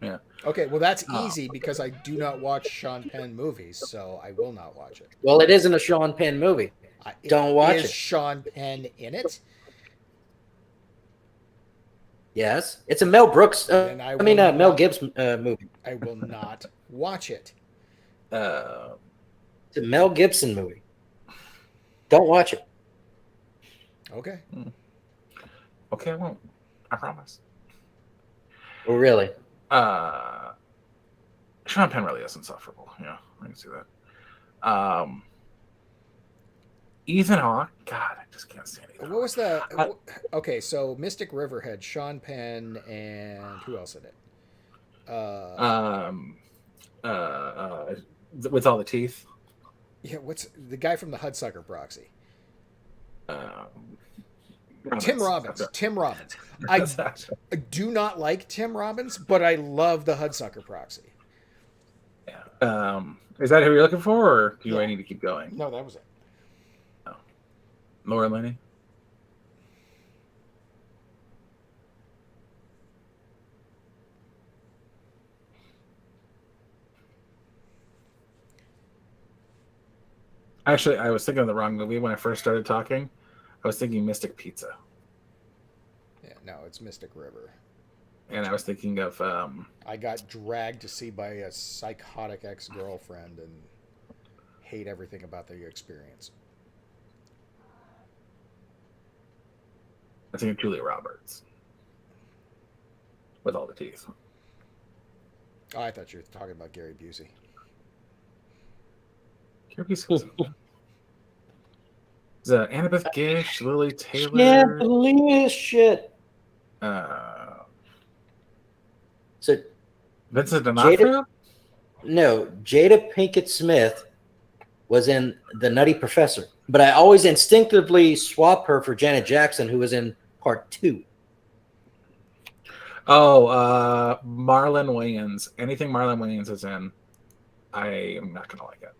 Yeah.
Okay, well that's easy because I do not watch Sean Penn movies, so I will not watch it.
Well, it isn't a Sean Penn movie. Don't watch it.
Is Sean Penn in it?
Yes, it's a Mel Brooks. Mel Gibson movie.
I will not watch it.
It's a Mel Gibson movie. Don't watch it.
Okay.
Okay, I won't. I promise.
Oh, really?
Sean Penn really is insufferable. Yeah, I can see that. Ethan Hawke. God, I just can't stand Ethan.
What was the? Okay, so Mystic River had Sean Penn and who else in it?
With all the teeth.
Yeah, what's the guy from the Hudsucker Proxy?
Robbins.
Tim Robbins. Tim Robbins. I do not like Tim Robbins, but I love the Hudsucker Proxy.
Yeah. Is that who you're looking for, or do I need to keep going?
No, that was it.
Oh. Laura Linney. Actually, I was thinking of the wrong movie when I first started talking. I was thinking Mystic Pizza.
Yeah, no, it's Mystic River.
And I was thinking of...
I got dragged to see by a psychotic ex-girlfriend and hate everything about the experience.
I think of Julia Roberts. With all the teeth.
Oh, I thought you were talking about Gary Busey.
Gary Busey. Is Annabeth Gish, Lily Taylor?
Can't believe this shit. So
Vincent D'Onofrio?
Jada Pinkett Smith was in The Nutty Professor, but I always instinctively swap her for Janet Jackson, who was in Part 2.
Oh, Marlon Wayans. Anything Marlon Wayans is in, I am not gonna like it.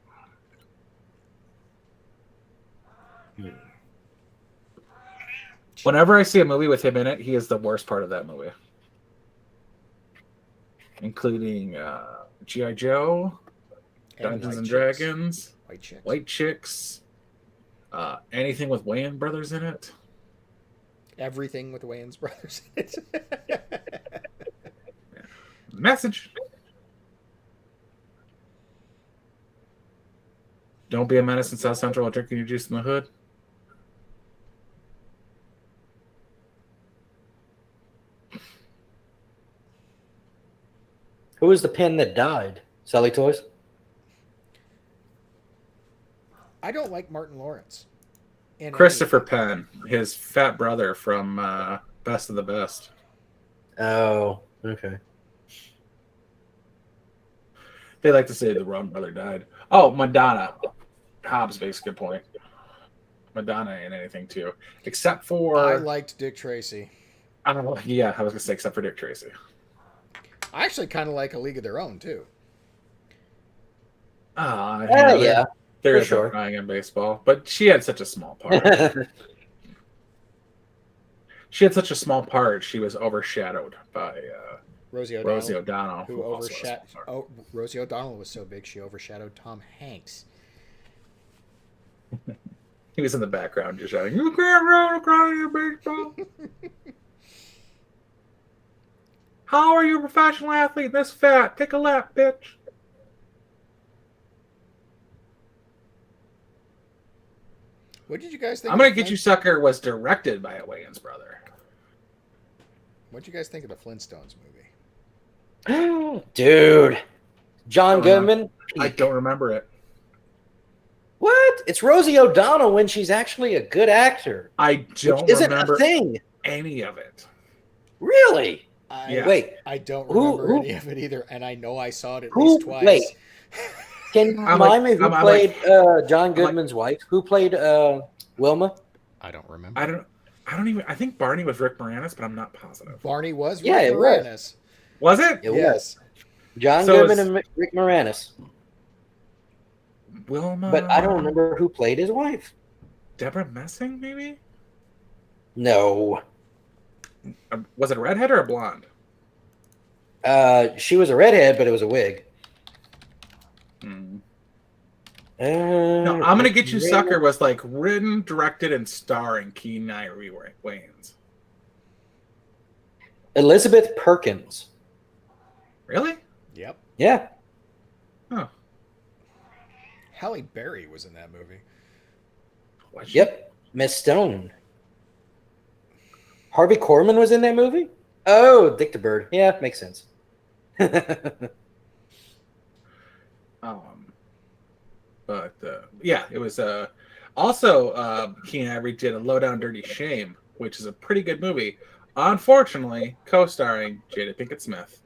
Whenever I see a movie with him in it, he is the worst part of that movie. Including G.I. Joe, Dungeons and Dragons,
White Chicks.
Anything with Wayans brothers in it.
Everything with the Wayans brothers in it.
Message. Don't be a menace in South Central while drinking your juice in the hood.
Who was the pen that died? Sally Toys?
I don't like Martin Lawrence.
Christopher Penn, his fat brother from Best of the Best.
Oh, okay.
They like to say the wrong brother died. Oh, Madonna. Hobbs makes a good point. Madonna ain't anything too, except for
I liked Dick Tracy.
I don't know. Yeah, I was gonna say except for Dick Tracy.
I actually kind of like A League of Their Own too.
Yeah,
there
for
is
sure.
no crying in baseball, but she had such a small part. She had such a small part. She was overshadowed by
Rosie O'Donnell.
O'Donnell,
Who
also had a
overshadowed?
small part.
Oh, Rosie O'Donnell was so big she overshadowed Tom Hanks.
He was in the background just shouting, "You can't run crying in baseball." How are you a professional athlete this fat? Take a lap, bitch.
What did you guys think?
I'm gonna get you, sucker. Was directed by a Wayans brother.
What did you guys think of the Flintstones movie?
Dude. John
I don't
Goodman?
I don't remember it.
What? It's Rosie O'Donnell when she's actually a good actor.
I don't
Which isn't
remember
a thing.
any of it.
Really?
Yeah.
Wait.
I don't
Who-
remember
who-
any of it either, and I know I saw it at
Who-
least twice.
wait. Can you
I'm
remind
like-
me who
I'm
played
like-
John Goodman's wife? Who played Wilma?
I don't remember.
I don't even. I think Barney was Rick Moranis, but I'm not positive.
Barney was
Yeah,
Rick
it was.
Moranis.
Was it?
It
Yes.
John
So
Goodman
it's-
and Rick Moranis.
Wilma.
But I don't remember who played his wife.
Deborah Messing, maybe.
No.
Was it a redhead or a blonde?
She was a redhead, but it was a wig.
No, I'm gonna get you, sucker. Was like written, directed, and starring Keenan Ivory Wayans.
Elizabeth Perkins.
Really?
Yep.
Yeah.
Huh.
Halle Berry was in that movie.
Was she?
Yep. Miss Stone. Harvey Korman was in that movie? Oh, Dick the Bird. Yeah, makes sense.
But yeah, it was also Keenan Ivory did a Low Down Dirty Shame, which is a pretty good movie. Unfortunately, co-starring Jada Pinkett Smith,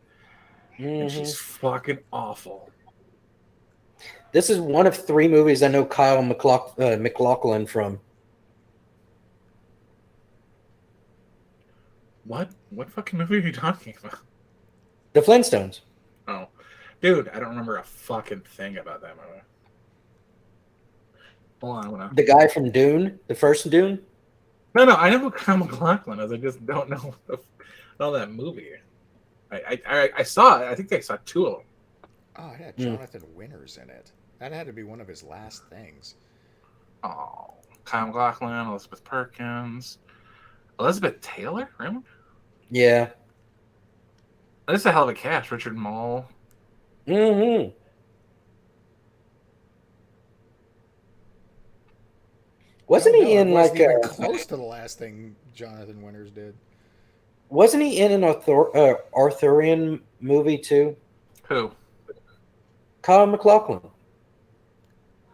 and she's fucking awful.
This is one of 3 movies I know Kyle MacLachlan from.
What fucking movie are you talking about?
The Flintstones.
Oh, dude, I don't remember a fucking thing about that movie. Hold on, I'm gonna...
The guy from Dune, the first Dune.
No, I know who Kyle MacLachlan is. I just don't know that movie. I saw it. I think I saw 2 of them.
Oh, it had Jonathan Winters in it. That had to be one of his last things.
Oh, Kyle MacLachlan, Elizabeth Perkins, Elizabeth Taylor, really?
Yeah.
This is a hell of a cast. Richard Mole.
Mm-hmm. Wasn't he in
wasn't
like
even close to the last thing Jonathan Winters did?
Wasn't he in an Arthurian movie too?
Who?
Kyle MacLachlan.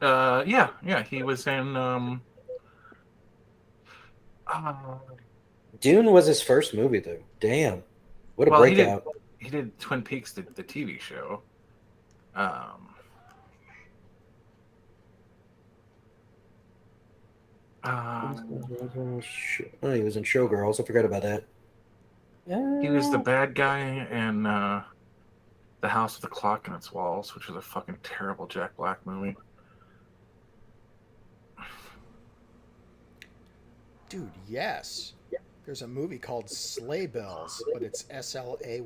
Yeah. He was in.
Dune was his first movie though. Damn, what a breakout!
He did Twin Peaks, the TV show.
Oh, he was in Showgirls. I forgot about that.
He was the bad guy in The House with the Clock in Its Walls, which was a fucking terrible Jack Black movie.
Dude, yes. There's a movie called Sleigh Bells, but it's SLAY.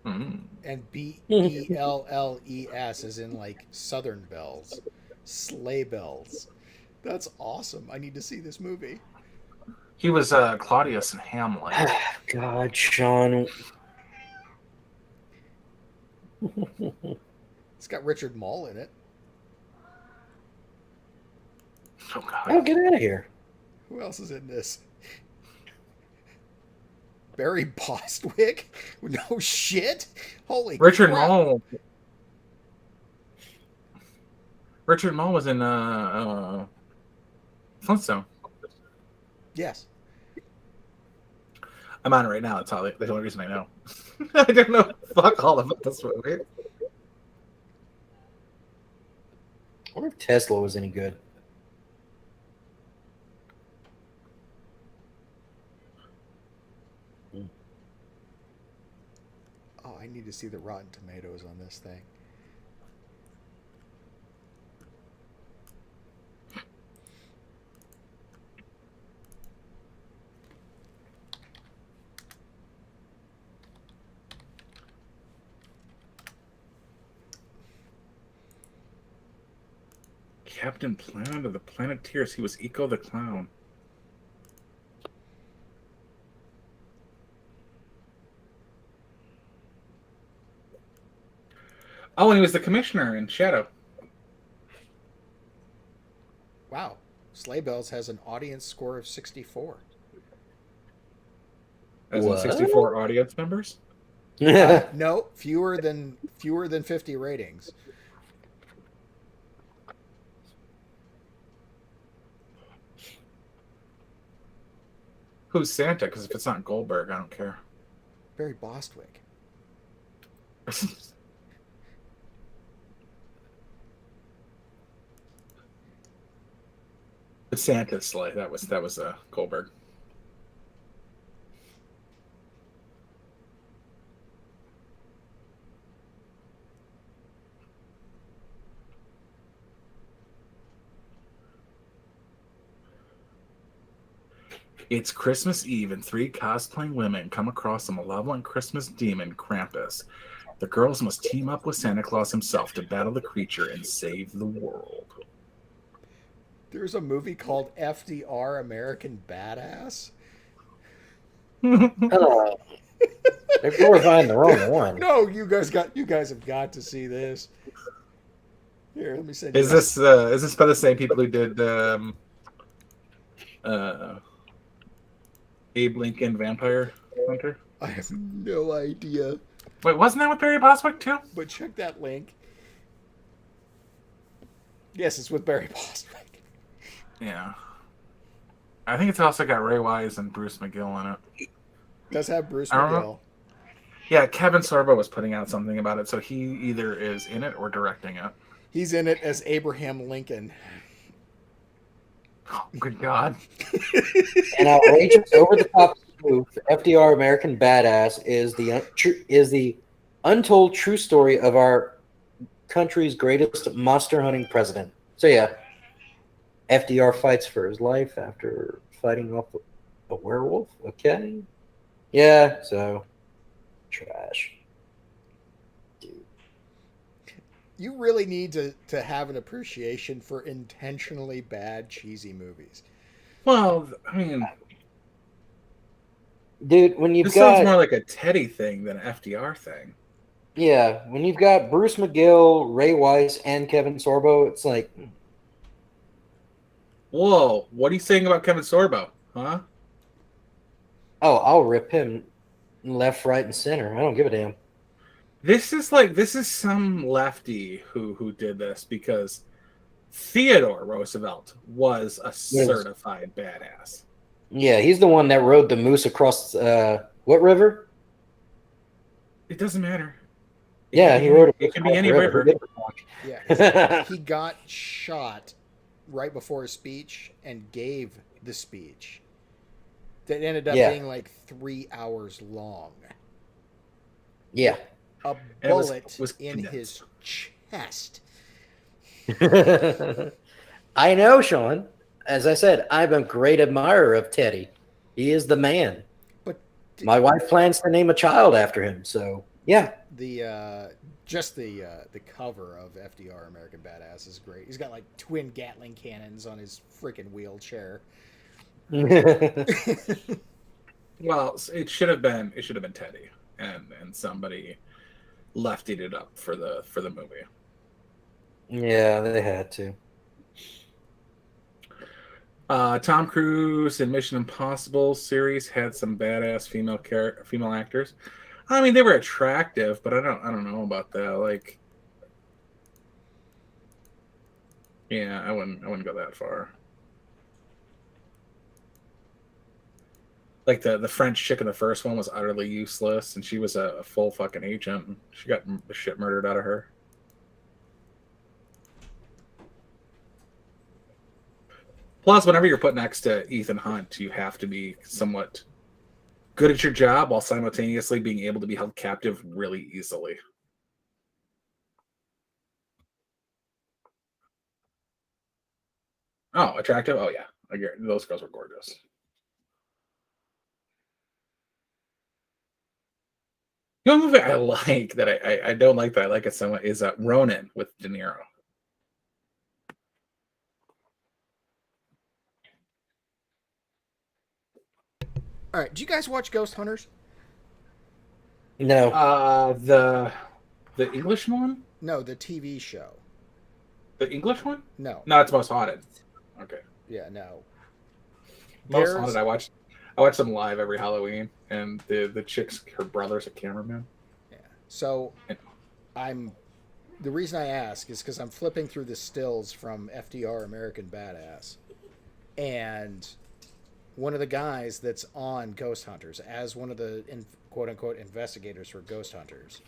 Mm.
And BELLES is in like Southern Bells. Sleigh Bells. That's awesome. I need to see this movie.
He was Claudius in Hamlet.
God, Sean.
It's got Richard Mall in it.
Oh God.
Oh, get out of here.
Who else is in this? Barry Bostwick? No shit. Holy
Richard
crap.
Mall. Richard Mall was in Flintstone.
Yes.
I'm on it right now. That's the only reason I know. I don't know fuck all about this movie.
I wonder if Tesla was any good.
Oh, I need to see the Rotten Tomatoes on this thing.
Captain Planet of the Planeteers. He was Eco the Clown. Oh, and he was the commissioner in Shadow.
Wow. Sleigh Bells has an audience score of 64.
As in 64 audience members?
No, fewer than 50 ratings.
Who's Santa? Because if it's not Goldberg, I don't care.
Barry Bostwick.
The Santa's sleigh. That was Goldberg. It's Christmas Eve, and three cosplaying women come across a malevolent Christmas demon, Krampus. The girls must team up with Santa Claus himself to battle the creature and save the world.
There's a movie called FDR American Badass.
Oh. They're glorifying the wrong one.
No, you guys have got to see this. Here, let me send you.
Is this by the same people who did Abe Lincoln Vampire Hunter?
I have no idea.
Wait, wasn't that with Barry Bostwick too?
But check that link. Yes, it's with Barry Bostwick.
Yeah. I think it's also got Ray Wise and Bruce McGill in it.
Does have Bruce
I don't
McGill.
know. Yeah, Kevin Sorbo was putting out something about it, so he either is in it or directing it.
He's in it as Abraham Lincoln.
Oh, good God.
An outrageous, over-the-top spoof, FDR American Badass is the untold true story of our country's greatest monster hunting president. So yeah, FDR fights for his life after fighting off a werewolf. Okay, yeah. So trash.
You really need to have an appreciation for intentionally bad, cheesy movies.
Well, I mean,
Dude, when you've
this
got
sounds more like a Teddy thing than an FDR thing.
yeah, when you've got Bruce McGill, Ray Wise, and Kevin Sorbo, it's like,
Whoa, what are you saying about Kevin Sorbo? Huh?
oh, I'll rip him left, right, and center. I don't give a damn.
This is some lefty who did this because Theodore Roosevelt was a certified badass.
Yeah, he's the one that rode the moose across what river?
It doesn't matter.
Yeah, he rode
it can be any river.
Yeah, he got shot right before his speech and gave the speech that ended up being like 3 hours long.
Yeah.
A bullet
was
in his chest.
I know, Sean. As I said, I'm a great admirer of Teddy. He is the man.
But
my wife plans to name a child after him. So yeah.
The cover of FDR American Badass is great. He's got like twin Gatling cannons on his freaking wheelchair.
Well, it should have been Teddy, and somebody leftied it up for the movie.
Yeah, they had to.
Tom Cruise in Mission Impossible series had some badass female actors. I mean, they were attractive, but I don't know about that. Like, yeah, I wouldn't go that far. Like the French chick in the first one was utterly useless, and she was a full fucking agent. And she got the shit murdered out of her. Plus, whenever you're put next to Ethan Hunt, you have to be somewhat good at your job while simultaneously being able to be held captive really easily. Oh, attractive? Oh yeah, those girls were gorgeous. The only movie I like that I don't like that I like it somewhat is Ronin with De Niro.
All right, do you guys watch Ghost Hunters?
No.
The English one?
No, the TV show.
The English one?
No.
No, it's Most Haunted. Okay.
Yeah, no.
Most Haunted. I watched them live every Halloween, and the chick's her brother's a cameraman.
Yeah. So, the reason I ask is because I'm flipping through the stills from FDR American Badass, and one of the guys that's on Ghost Hunters as one of the quote unquote investigators for Ghost Hunters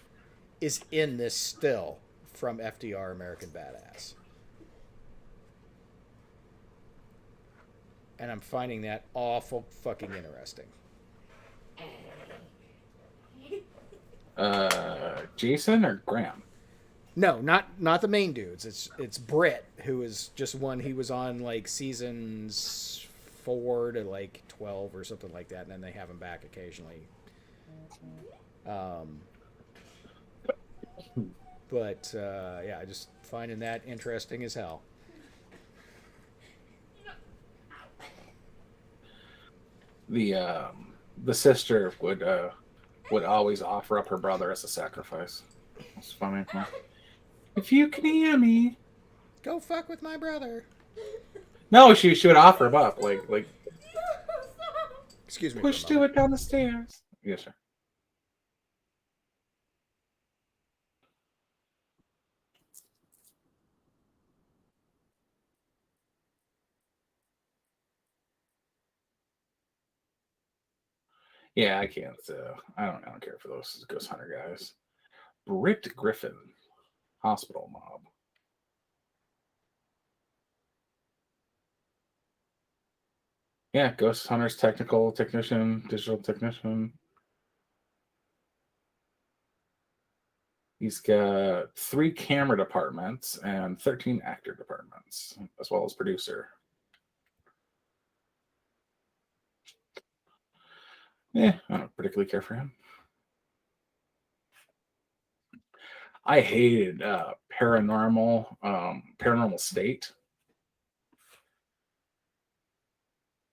is in this still from FDR American Badass. And I'm finding that awful fucking interesting.
Jason or Graham?
No, not the main dudes. It's Britt, who is just one. He was on like seasons 4 to like 12 or something like that, and then they have him back occasionally. But yeah, just finding that interesting as hell.
The sister would always offer up her brother as a sacrifice. It's funny. If you can hear me,
go fuck with my brother.
No, she would offer him up like.
Excuse me.
Push to it down the stairs. Yes, sir. Yeah, I can't. I don't care for those Ghost Hunter guys. Britt Griffin, Hospital Mob. Yeah, Ghost Hunter's technical technician, digital technician. He's got 3 camera departments and 13 actor departments, as well as producer. Yeah, I don't particularly care for him. I hated Paranormal State.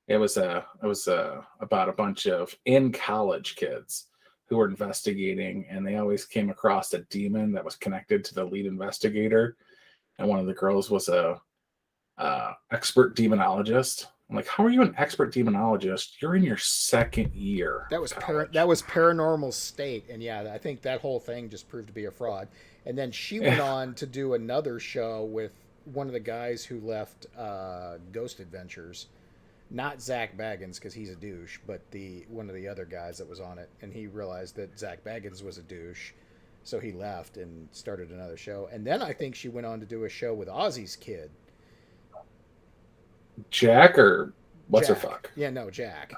It was about a bunch of in-college kids who were investigating, and they always came across a demon that was connected to the lead investigator. And one of the girls was a expert demonologist. I'm like, how are you an expert demonologist? You're in your 2nd year.
That was Paranormal State, and yeah, I think that whole thing just proved to be a fraud. And then she went on to do another show with one of the guys who left Ghost Adventures. Not Zach Baggins, because he's a douche, but one of the other guys that was on it, and he realized that Zach Baggins was a douche, so he left and started another show. And then I think she went on to do a show with Ozzy's kid.
Jack or what's
Jack.
her fuck?
Yeah, no, Jack.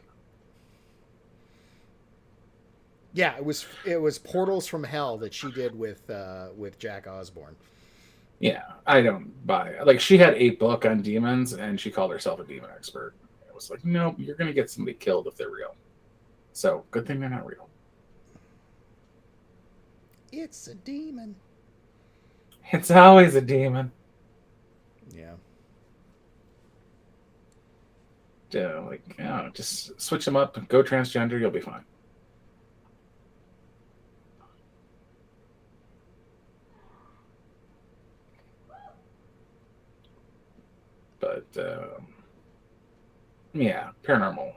Yeah, it was Portals from Hell that she did with Jack Osborne.
Yeah, I don't buy it. Like, she had a book on demons, and she called herself a demon expert. It was like, no, you're gonna get somebody killed if they're real. So good thing they're not real.
It's a demon.
It's always a demon.
Yeah.
just switch them up, go transgender, you'll be fine. But yeah, Paranormal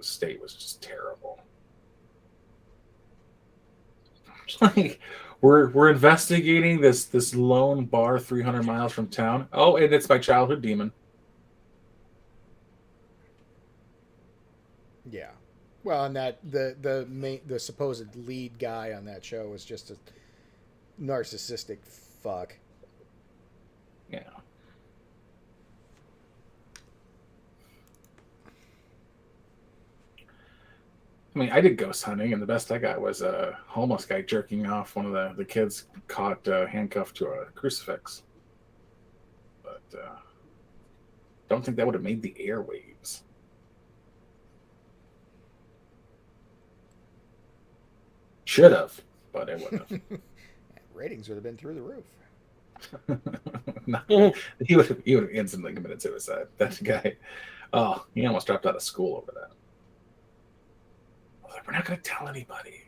State was just terrible. Like we're investigating this lone bar 300 miles from town. Oh, and it's my childhood demon.
Yeah. Well, and that the supposed lead guy on that show was just a narcissistic fuck.
Yeah. I mean, I did ghost hunting, and the best I got was a homeless guy jerking off one of the kids caught handcuffed to a crucifix. But don't think that would have made the airwaves. Should have, but it wouldn't have.
Ratings would have been through the roof.
No, he would have instantly committed suicide. That guy. Oh, he almost dropped out of school over that. I was like, we're not going to tell anybody.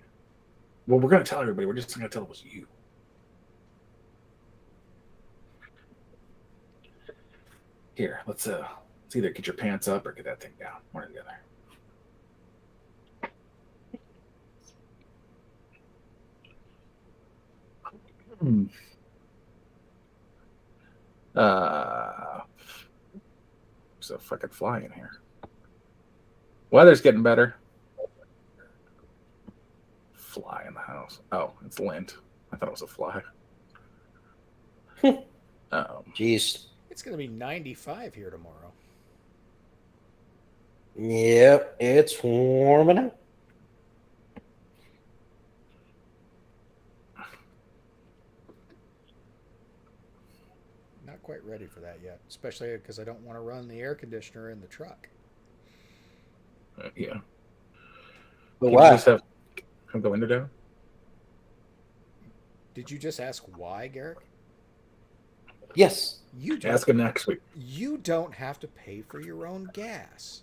Well, we're going to tell everybody. We're just not going to tell it was you. Here, let's either get your pants up or get that thing down. One or the other. There's a fucking fly in here. Weather's getting better. Fly in the house. Oh, it's lint. I thought it was a fly.
Jeez.
It's going to be 95 here tomorrow.
Yep, it's warming up.
Not quite ready for that yet, especially because I don't want to run the air conditioner in the truck.
Yeah.
But
You
why?
just have the window down?
Did you just ask why, Garrick?
Yes.
You don't,
Ask him next week.
you don't have to pay for your own gas.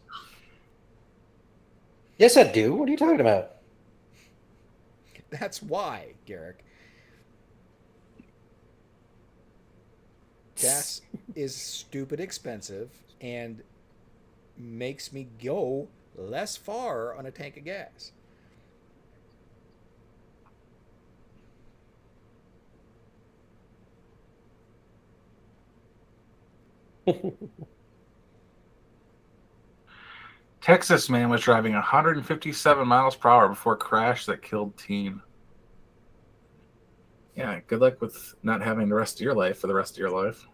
Yes, I do. What are you talking about?
That's why, Garrick. Gas is stupid expensive and makes me go less far on a tank of gas.
Texas man was driving 157 miles per hour before crash that killed teen. Yeah, good luck with not having the rest of your life for the rest of your life.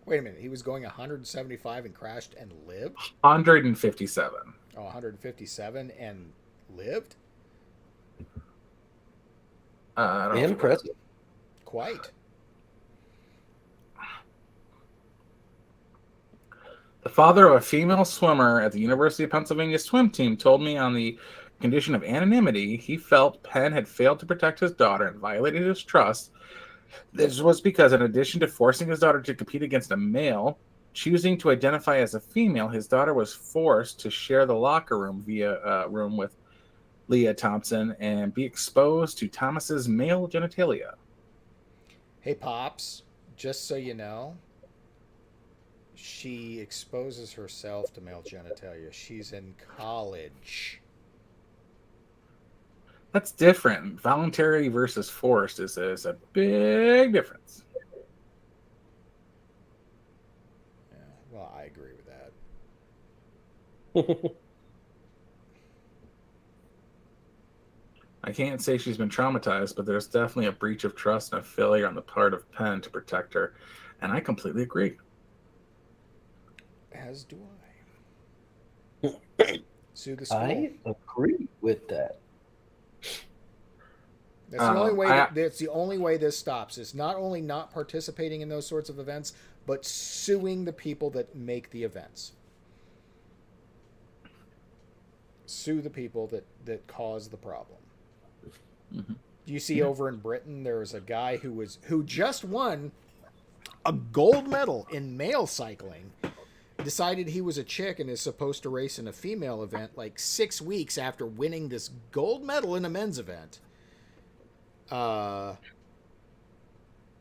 Wait a minute, he was going 175 and crashed and lived?
157.
Oh, 157 and lived?
I don't know.
Impressive.
Quite.
The father of a female swimmer at the University of Pennsylvania swim team told me on the condition of anonymity he felt Penn had failed to protect his daughter and violated his trust. This was because in addition to forcing his daughter to compete against a male, choosing to identify as a female, his daughter was forced to share the locker room room with Leah Thompson and be exposed to Thomas's male genitalia.
Hey, Pops, just so you know, she exposes herself to male genitalia. She's in college.
That's different. Voluntary versus forced is a big difference.
Yeah, well, I agree with that.
I can't say she's been traumatized, but there's definitely a breach of trust and a failure on the part of Penn to protect her. And I completely agree.
As do I. Sue the school.
I agree with that.
That's the only way. That's the only way this stops. Is not only not participating in those sorts of events, but suing the people that make the events. Sue the people that cause the problem.
Mm-hmm.
You see, over in Britain, there was a guy who just won a gold medal in male cycling decided he was a chick and is supposed to race in a female event like 6 weeks after winning this gold medal in a men's event.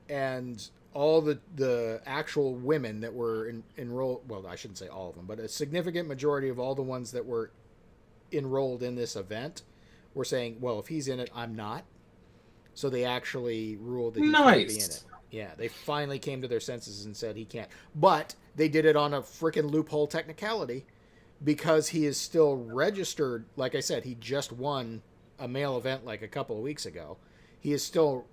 And all the actual women that were enrolled, well, I shouldn't say all of them, but a significant majority of all the ones that were enrolled in this event were saying, well, if he's in it, I'm not. So they actually ruled that he can't be in it. Yeah, they finally came to their senses and said he can't. But they did it on a freaking loophole technicality because he is still registered. Like I said, he just won a male event like a couple of weeks ago. He is still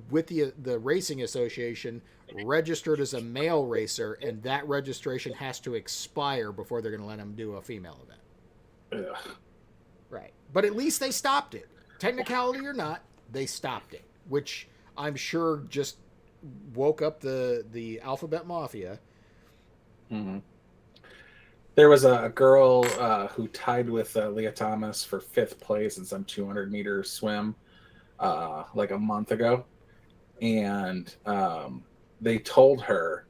with the racing association registered as a male racer, and that registration has to expire before they're going to let him do a female event.
Ugh.
Right. But at least they stopped it. Technicality or not, they stopped it, which I'm sure just woke up the Alphabet Mafia.
Mm-hmm. There was a girl who tied with Leah Thomas for 5th place in some 200-meter swim like a month ago. And they told her,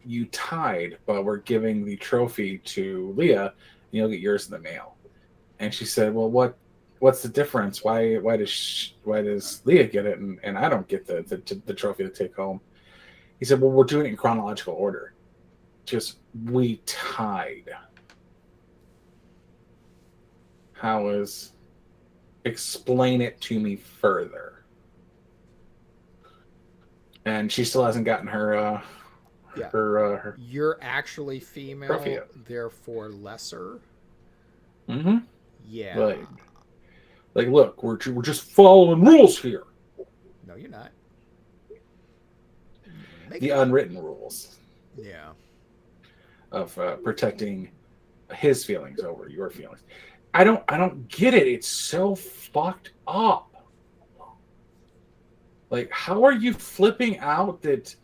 you tied, but we're giving the trophy to Leah, and you'll get yours in the mail. And she said, well, what's the difference? Why does Leah get it and I don't get the trophy to take home? He said, well, we're doing it in chronological order. Just, we tied. Explain it to me further. And she still hasn't gotten her her
You're actually female,
trophy yet.
therefore lesser.
Mm-hmm.
Yeah.
Like, look, we're just following rules here.
No, you're not.
The unwritten rules.
Yeah.
Of protecting his feelings over your feelings. I don't get it. It's so fucked up. Like, how are you flipping out that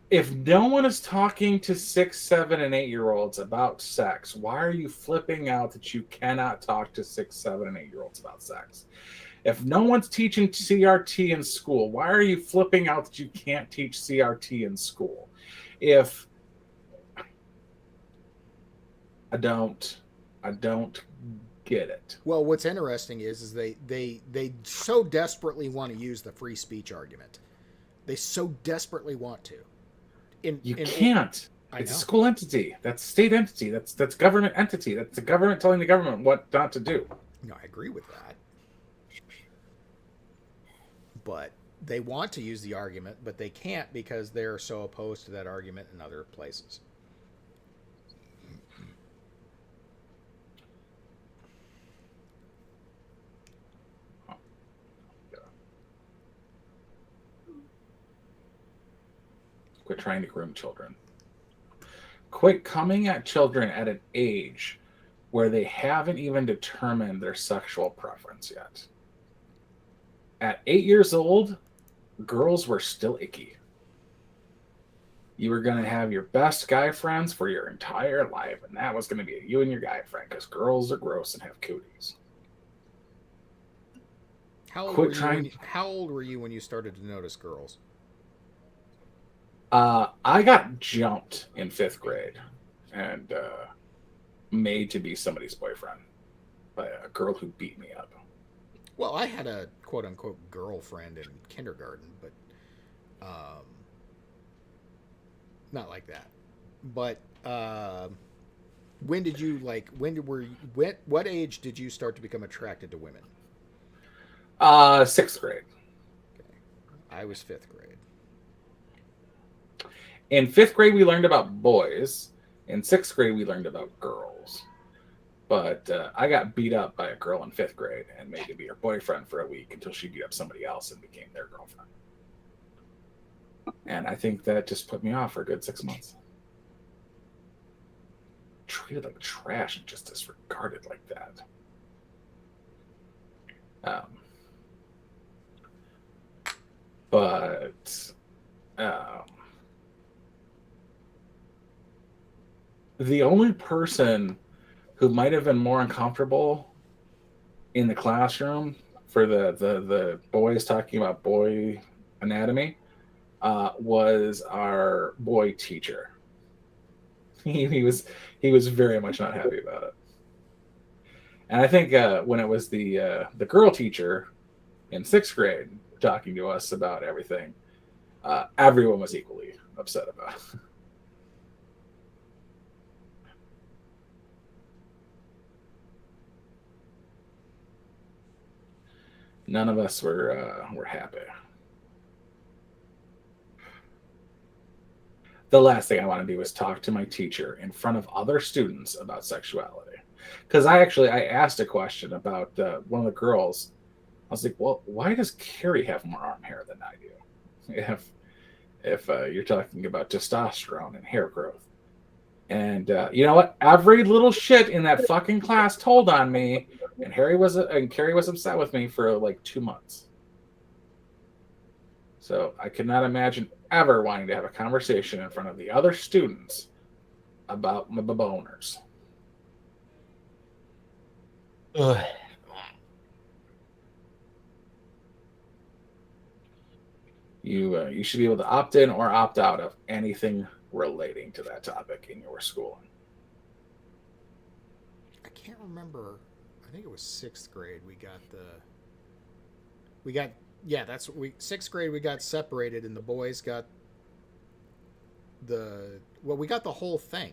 if no one is talking to 6, 7, and 8-year-olds about sex, why are you flipping out that you cannot talk to 6, 7, and 8-year-olds about sex? If no one's teaching CRT in school, why are you flipping out that you can't teach CRT in school? If I don't get it.
Well, what's interesting is they so desperately want to use the free speech argument. They so desperately want to.
You can't. It's a school entity. That's state entity. That's government entity. That's the government telling the government what not to do.
No, I agree with that. But they want to use the argument, but they can't because they're so opposed to that argument in other places.
Quit trying to groom children. Quit coming at children at an age where they haven't even determined their sexual preference yet. At 8 years old, girls were still icky. You were going to have your best guy friends for your entire life, and that was going to be you and your guy friend, because girls are gross and have cooties.
How old were you when you started to notice girls?
I got jumped in 5th grade and made to be somebody's boyfriend by a girl who beat me up.
Well, I had a quote-unquote girlfriend in kindergarten, but not like that. But what age did you start to become attracted to women?
6th grade.
Okay. I was 5th grade.
In 5th grade, we learned about boys. In 6th grade, we learned about girls. But I got beat up by a girl in 5th grade and made to be her boyfriend for a week until she beat up somebody else and became their girlfriend. And I think that just put me off for a good 6 months. Treated like trash and just disregarded like that. The only person who might have been more uncomfortable in the classroom for the boys talking about boy anatomy was our boy teacher. he was very much not happy about it. And I think when it was the girl teacher in 6th grade talking to us about everything, everyone was equally upset about it. None of us were happy. The last thing I want to do is talk to my teacher in front of other students about sexuality. Because I asked a question about one of the girls. I was like, well, why does Carrie have more arm hair than I do? If you're talking about testosterone and hair growth. And you know what? Every little shit in that fucking class told on me, and Carrie was upset with me for like 2 months. So I could not imagine ever wanting to have a conversation in front of the other students about my boners.
Ugh.
You should be able to opt in or opt out of anything relating to that topic in your schooling.
I can't remember. I think it was 6th grade. That's what 6th grade we got separated, and the boys got we got the whole thing.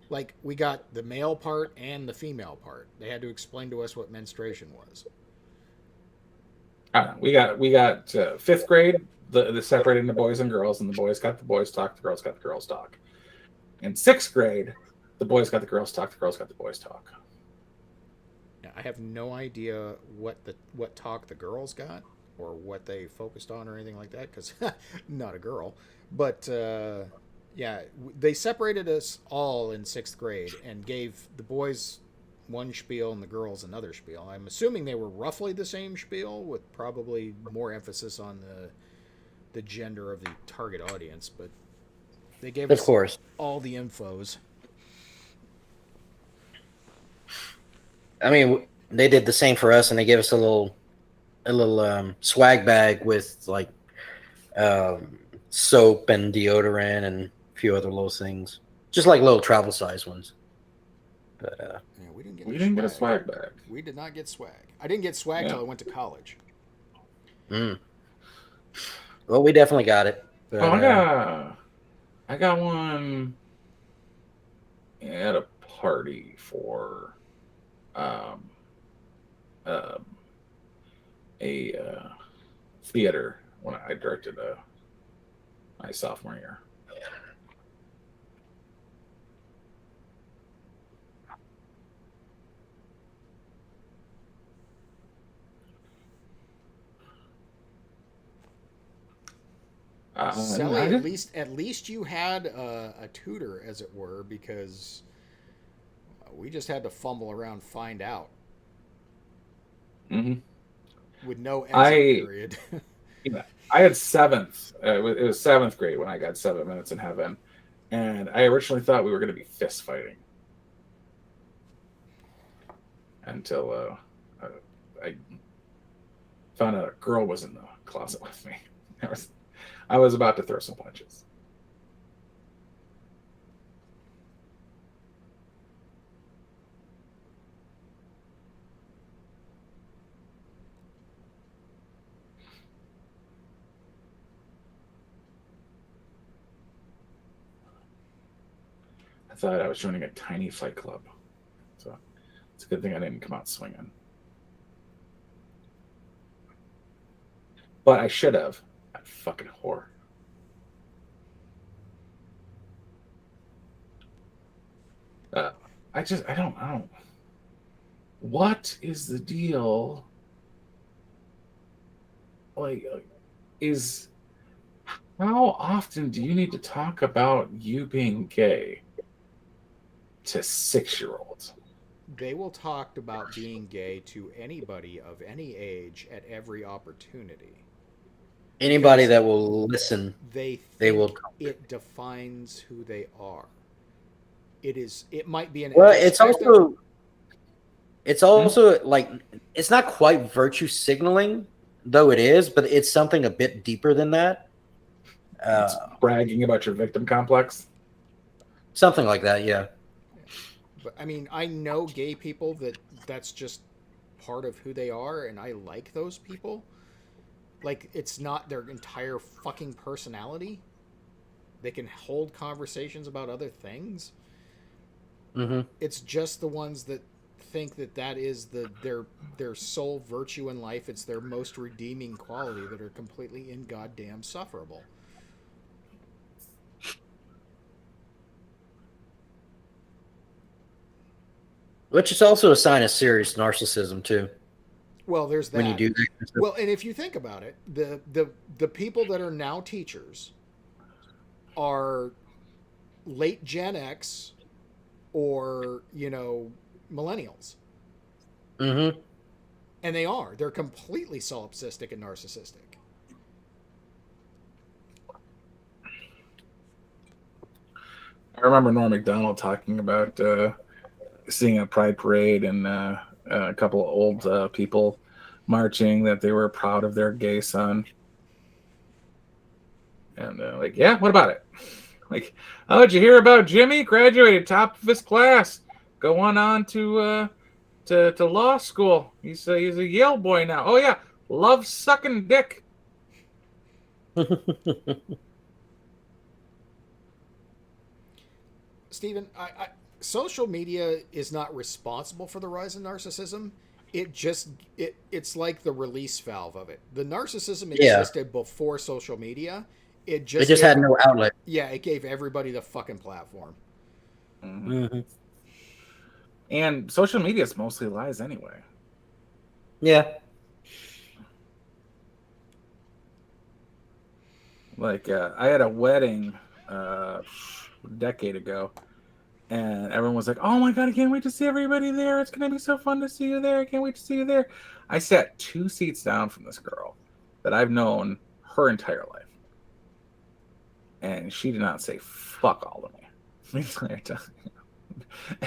Like, we got the male part and the female part. They had to explain to us what menstruation was.
I don't know. We got 5th grade, the separating the boys and girls, and the boys got the boys talk, the girls got the girls talk. In 6th grade, the boys got the girls talk, the girls got the boys talk.
Yeah, I have no idea what talk the girls got or what they focused on or anything like that, because not a girl. But yeah, they separated us all in 6th grade and gave the boys one spiel and the girls another spiel. I'm assuming they were roughly the same spiel, with probably more emphasis on the gender of the target audience, but they gave us all the infos.
I mean, they did the same for us, and they gave us a little swag bag with like soap and deodorant and a few other little things, just like little travel size ones. But
yeah, we
didn't get a swag bag.
We did not get swag. I didn't get swag till I went to college.
Well, we definitely got it. But,
I got one at a party for a theater when I directed my sophomore year.
Sally, at least you had a tutor, as it were, because we just had to fumble around, find out.
Mm-hmm.
With no exit period.
Yeah, I had 7th. It was 7th grade when I got 7 Minutes in Heaven, and I originally thought we were going to be fist fighting until I found out a girl was in the closet with me. I was about to throw some punches. I thought I was joining a tiny fight club. So it's a good thing I didn't come out swinging. But I should have. That fucking whore. I don't. What is the deal? How often do you need to talk about you being gay to 6-year-olds?
They will talk about being gay to anybody of any age at every opportunity.
Anybody that will listen,
they will. It defines who they are. It might be an.
Well, it's also like, it's not quite virtue signaling, though it is, but it's something a bit deeper than that.
It's bragging about your victim complex.
Something like that, yeah.
But I mean, I know gay people that's just part of who they are, and I like those people. Like, it's not their entire fucking personality. They can hold conversations about other things.
Mm-hmm.
It's just the ones that think that is their sole virtue in life. It's their most redeeming quality that are completely in goddamn sufferable.
Which is also a sign of serious narcissism too.
Well, there's that.
When you do that.
Well, and if you think about it, the people that are now teachers are late Gen X or, millennials.
Mm-hmm.
And they're completely solipsistic and narcissistic.
I remember Norm Macdonald talking about seeing a pride parade and a couple of old people marching, that they were proud of their gay son. And like, yeah, what about it? Like, oh, did you hear about Jimmy? Graduated top of his class, going on to law school. He's a Yale boy now. Oh yeah, loves sucking dick.
Stephen, social media is not responsible for the rise in narcissism. It's like the release valve of it. The narcissism existed before social media. It just
had no outlet.
Yeah, it gave everybody the fucking platform.
Mm-hmm.
And social media is mostly lies anyway.
Yeah.
Like, I had a wedding a decade ago, and everyone was like, oh my God, I can't wait to see everybody there. It's going to be so fun to see you there. I can't wait to see you there. I sat 2 seats down from this girl that I've known her entire life. And she did not say fuck all to me the entire time.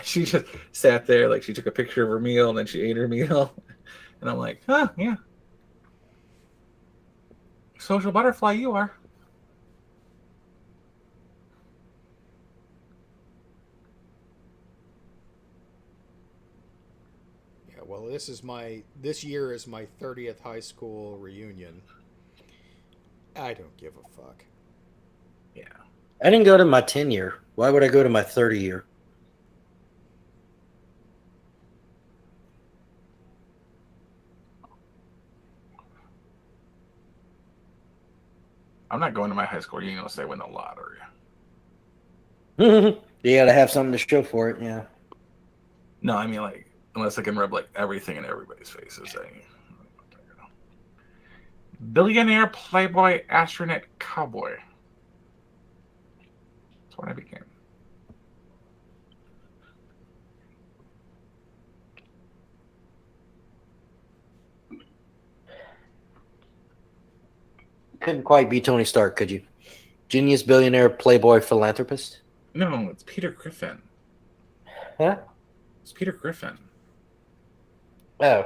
She just sat there, like she took a picture of her meal, and then she ate her meal. And I'm like, huh, yeah. Social butterfly you are.
Yeah, well, this year is my 30th high school reunion. I don't give a fuck.
Yeah.
I didn't go to my 10-year. Why would I go to my 30-year?
I'm not going to my high school reunion unless they win the lottery.
You gotta have something to show for it, yeah.
No, I mean, like, unless I can rub like everything in everybody's faces. Billionaire, playboy, astronaut, cowboy. That's what I became.
Couldn't quite be Tony Stark, could you? Genius, billionaire, playboy, philanthropist?
No, it's Peter Griffin.
Huh?
It's Peter Griffin.
Oh.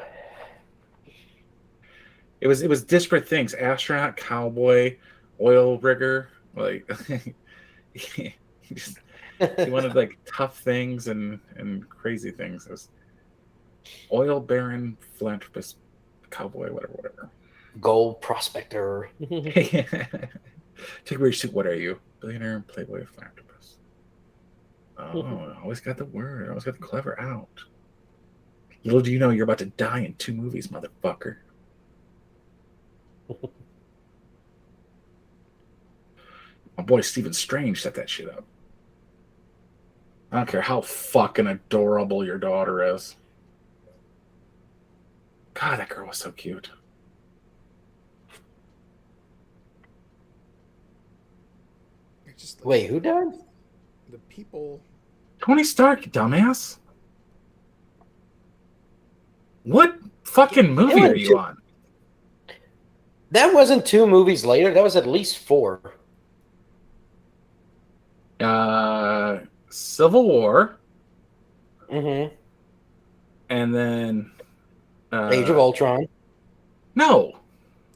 It was disparate things. Astronaut, cowboy, oil rigger. Like he wanted like tough things and crazy things. It was oil baron, philanthropist, cowboy, whatever.
Gold prospector.
Take away your suit. What are you? Billionaire, playboy, philanthropist. Oh, I always got the word. I always got the clever out. Little do you know, you're about to die in 2 movies, motherfucker. My boy Stephen Strange set that shit up. I don't care how fucking adorable your daughter is. God, that girl was so cute.
Wait, who died?
The people.
Tony Stark, dumbass. What fucking movie are you on?
That wasn't 2 movies later. That was at least 4.
Civil War.
Mm-hmm.
And then
Age of Ultron.
No.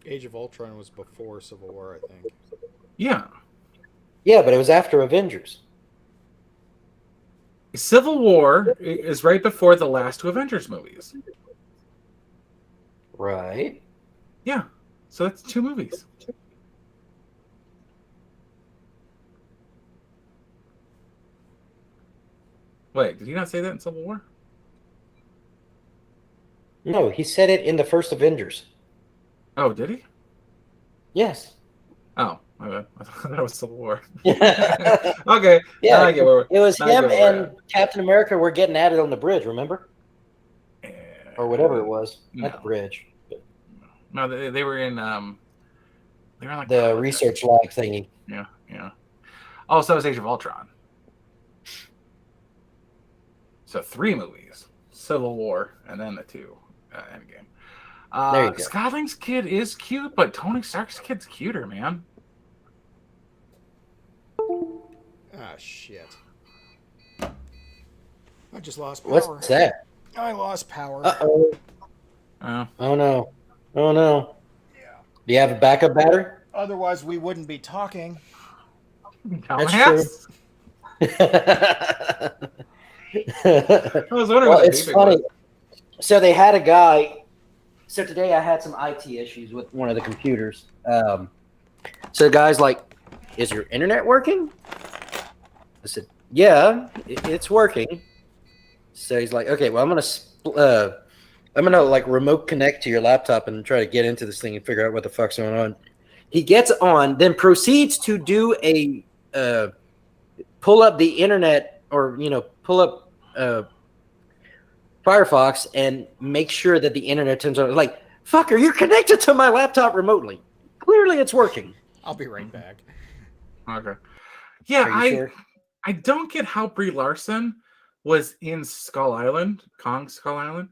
Age of Ultron was before Civil War, I think.
Yeah.
Yeah, but it was after Avengers.
Civil War is right before the last two Avengers movies.
Right.
Yeah, so that's 2 movies. Wait, did he not say that in Civil War?
No, he said it in the first Avengers.
Oh, did he?
Yes.
Oh, my bad. I thought that was Civil War.
Yeah.
Okay, now I get where
It was
now I get
him
where we're
and
at.
Captain America were getting at it on the bridge, remember? Or whatever it was. Not the
No,
bridge.
no, they were in they were in like
The
college,
research lab thingy.
Yeah, yeah. Oh, so it was Age of Ultron. So 3 movies: Civil War, and then the 2 Endgame.
There you go.
Scotling's kid is cute, but Tony Stark's kid's cuter, man.
Ah, shit. I just lost power.
What's that?
I lost power.
Uh-oh.
Oh,
Oh, no. Oh, no.
Yeah.
Do you have a backup battery?
Otherwise, we wouldn't be talking.
That's
dumbass. I was wondering
Well,
what the
it's
beeping
funny.
was.
So they had a guy. So today I had some IT issues with one of the computers. So the guy's like, "Is your internet working?" I said, "Yeah, it's working." So he's like, "Okay, well, I'm gonna like remote connect to your laptop and try to get into this thing and figure out what the fuck's going on." He gets on, then proceeds to do a pull up the internet, or pull up Firefox and make sure that the internet turns on. Like, fucker, you're connected to my laptop remotely. Clearly, it's working.
I'll be right back.
Okay. Yeah,
Are you sure?
I don't get how Brie Larson was in Kong Skull Island,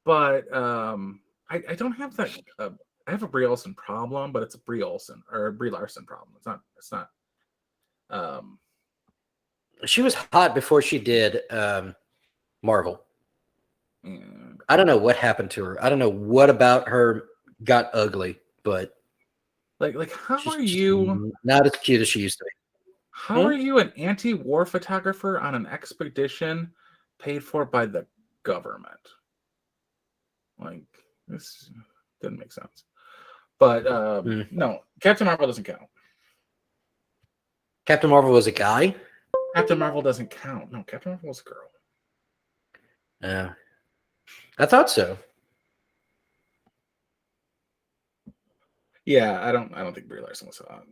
but I don't have that. I have a Brie Olsen problem, but it's a Brie Olsen or a Brie Larson problem. It's not.
She was hot before she did Marvel.
Yeah.
I don't know what happened to her. I don't know what about her got ugly, but
Like how
she's
are you?
not as cute as she used to be.
How are you an anti-war photographer on an expedition paid for by the government? Like, this didn't make sense. But no, Captain Marvel doesn't count.
Captain Marvel was a guy?
Captain Marvel doesn't count. No, Captain Marvel was a girl.
Yeah. I thought so.
Yeah, I don't think Brie Larson was hot.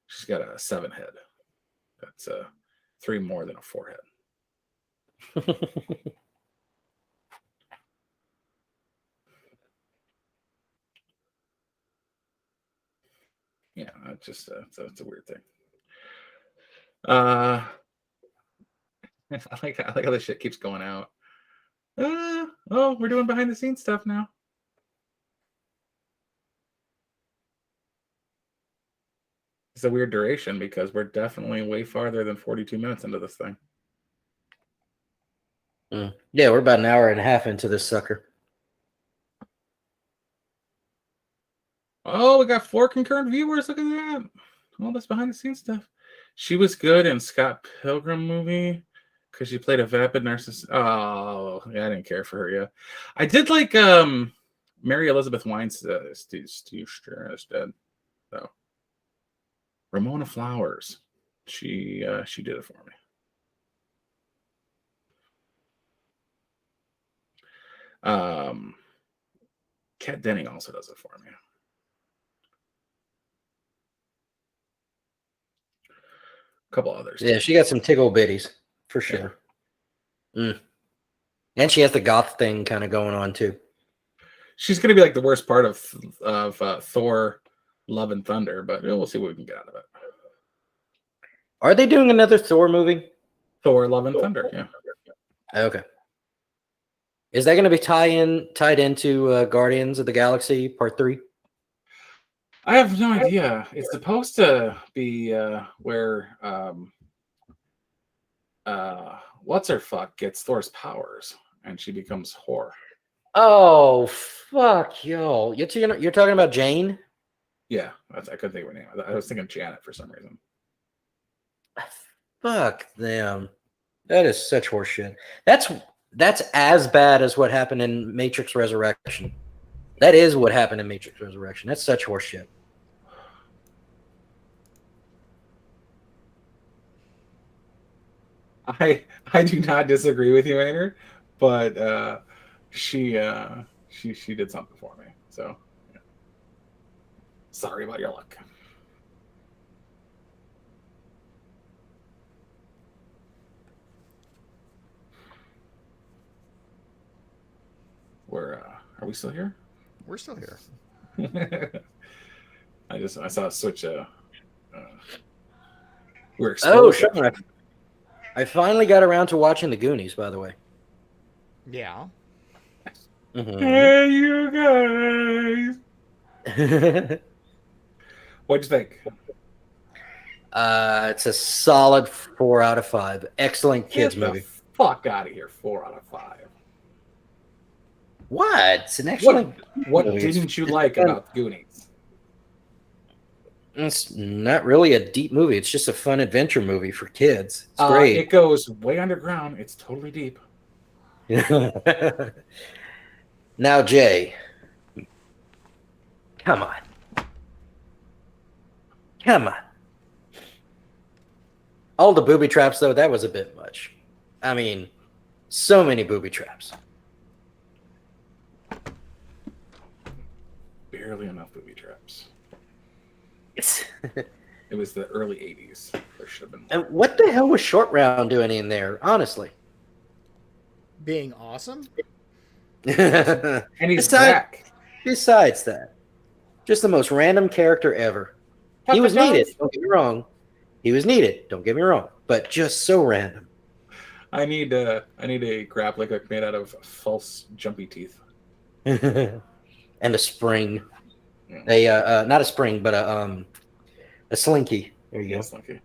She's got a 7 head. That's 3 more than a 4 head. Yeah, it's just it's a weird thing. I like how this shit keeps going out. Oh, we're doing behind the scenes stuff now. It's a weird duration because we're definitely way farther than 42 minutes into this thing.
Yeah, we're about an hour and a half into this sucker.
Oh, we got 4 concurrent viewers. Look at that. All this behind the scenes stuff. She was good in Scott Pilgrim movie because she played a vapid narcissist. Oh, yeah, I didn't care for her. Yeah, I did like Mary Elizabeth Weinstein instead. So Ramona Flowers, she did it for me. Kat Denning also does it for me. A couple others.
Yeah, she got some tickle bitties for sure. Yeah. And she has the goth thing kind of going on too.
She's going to be like the worst part of Thor: Love and Thunder, but we'll see what we can get out of it.
Are they doing another Thor movie?
Thor: Love and Thunder, yeah.
Okay. Is that going to be tied into Guardians of the Galaxy Part 3?
I have no idea. It's supposed to be where what's her fuck gets Thor's powers and she becomes whore.
Oh fuck, yo! You're talking about Jane?
Yeah, I couldn't think of her name. I was thinking Janet for some reason.
Fuck them. That is such horseshit. That's as bad as what happened in Matrix Resurrection. That is what happened in Matrix Resurrection. That's such horseshit.
I do not disagree with you, Maynard, but she did something for me. So yeah. Sorry about your luck. Are we still here?
We're still here.
I saw a switch. We're
Oh,
exposed.
Sean, I finally got around to watching the Goonies, by the way.
Yeah.
Mhm.
Hey, you guys! What'd you think?
It's a solid 4 out of 5. Excellent kids
Get the
movie.
fuck out of here! 4 out of 5.
What? It's an excellent.
What
movie.
didn't you
It's
like
fun.
about Goonies?
It's not really a deep movie. It's just a fun adventure movie for kids. It's great.
It goes way underground. It's totally deep.
Now, Jay, come on. Come on. All the booby traps, though, that was a bit much. I mean, so many booby traps.
Barely enough booby traps.
It's
It was the early 80s. There should have been more.
and what the hell was Short Round doing in there, honestly?
Being awesome.
And he's
Besides-
back.
Besides that, just the most random character ever. He was
Papa
needed,
John's.
don't get me wrong. He was needed, don't get me wrong. But just so random.
I need a grappling hook made out of false jumpy teeth.
And a spring.
Yeah.
Not a spring, but a slinky. There you go.
Yes, Lucky.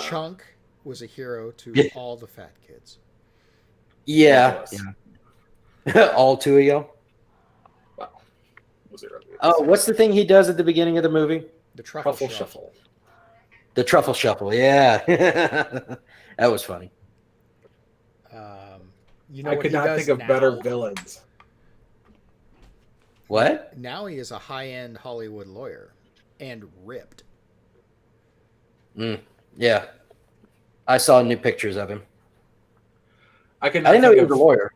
Chunk was a hero to
Yeah.
all the fat kids.
Yeah. Yeah. All 2 of y'all.
Wow. Was it early 80s?
Oh, what's the thing he does at the beginning of the movie?
The truffle,
Truffle
shuffle.
Shuffle.
The truffle shuffle. Yeah. That was funny.
You know
I
what
could
he
not
does
think of
now?
better villains.
What?
Now he is a high-end Hollywood lawyer and ripped.
Yeah. I saw new pictures of him.
I could
I
not
didn't know
think
he was
of
a lawyer.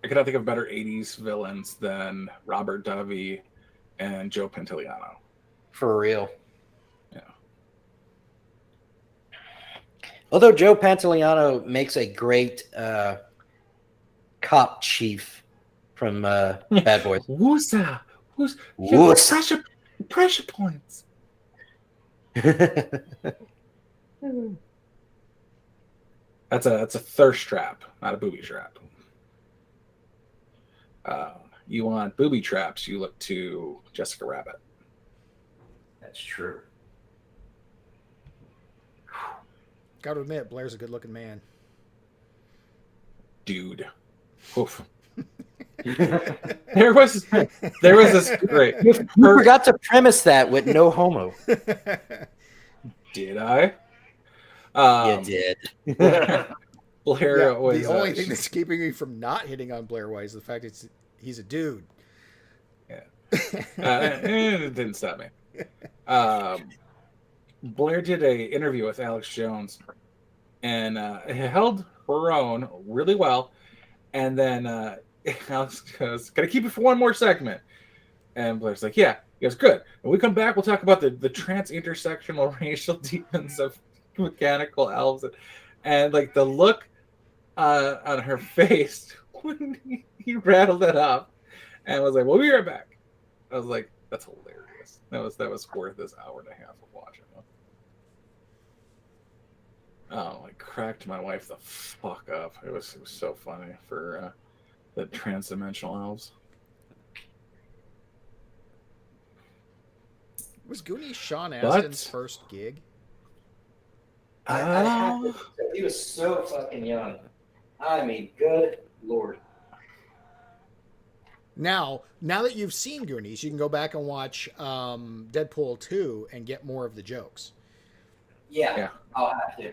I could not think of better 80s villains than Robert Davi and Joe Pantoliano.
For real.
Yeah.
Although Joe Pantoliano makes a great cop chief from Bad Boys.
Woosa! Who's
Woosa.
pressure points? That's a thirst trap, not a booby trap. You want booby traps, you look to Jessica Rabbit.
That's true.
Got to admit, Blair's a good-looking man.
Dude. Oof. There was this great.
You forgot to premise that with no homo.
Did I?
You did.
Blair
Yeah,
was
the only thing that's keeping me from not hitting on Blair White is the fact he's a dude.
it didn't stop me. Blair did a interview with Alex Jones and held her own really well. And then Alex goes, "Can I keep it for one more segment?" And Blair's like, "Yeah." He goes, "Good. When we come back, we'll talk about the trans intersectional racial demons of mechanical elves." And like the look on her face when he rattled it up and was like, "We'll be right back." I was like, "That's hilarious." That was worth this hour and a half of watching. Oh, I cracked my wife the fuck up. It was so funny for the transdimensional elves.
Was Goonies Sean Astin's first gig?
He was so fucking young. I mean, good lord.
Now that you've seen Goonies, you can go back and watch Deadpool 2 and get more of the jokes.
Yeah,
Yeah.
I'll have to.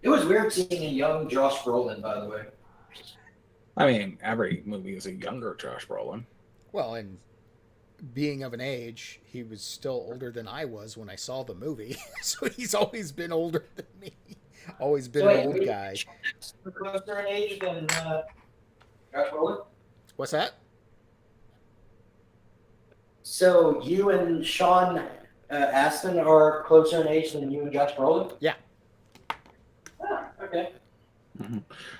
It was weird seeing a young Josh Brolin, by the way.
I mean, every movie is a younger Josh Brolin.
Well, and being of an age, he was still older than I was when I saw the movie. So he's always been older than me. Always been an old guy.
Closer in age than Josh Brolin?
What's that?
So you and Sean Astin are closer in age than you and Josh Brolin?
Yeah.
Ah, okay.
Mm-hmm.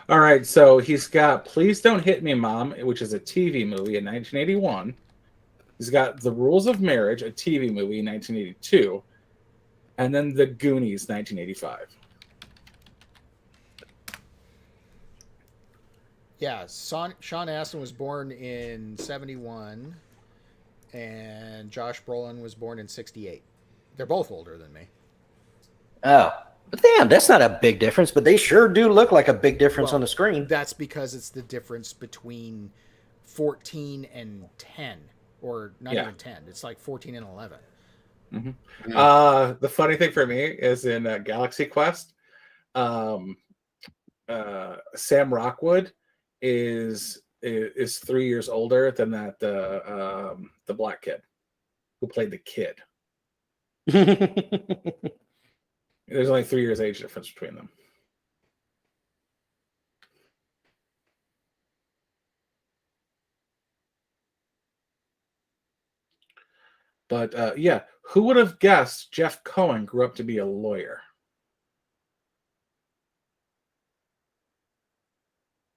All right, so he's got Please Don't Hit Me, Mom, which is a TV movie in 1981. He's got The Rules of Marriage, a TV movie in 1982. And then The Goonies, 1985.
Yeah, Sean Astin was born in 71, and Josh Brolin was born in 68. They're both older than me.
Oh. But damn, that's not a big difference, but they sure do look like a big difference on the screen.
That's because it's the difference between 14 and 10, or not even 10. It's like 14 and 11.
Mm-hmm. The funny thing for me is in Galaxy Quest, Sam Rockwood is 3 years older than that the black kid who played the kid. There's only 3 years age difference between them. But yeah, who would have guessed Jeff Cohen grew up to be a lawyer?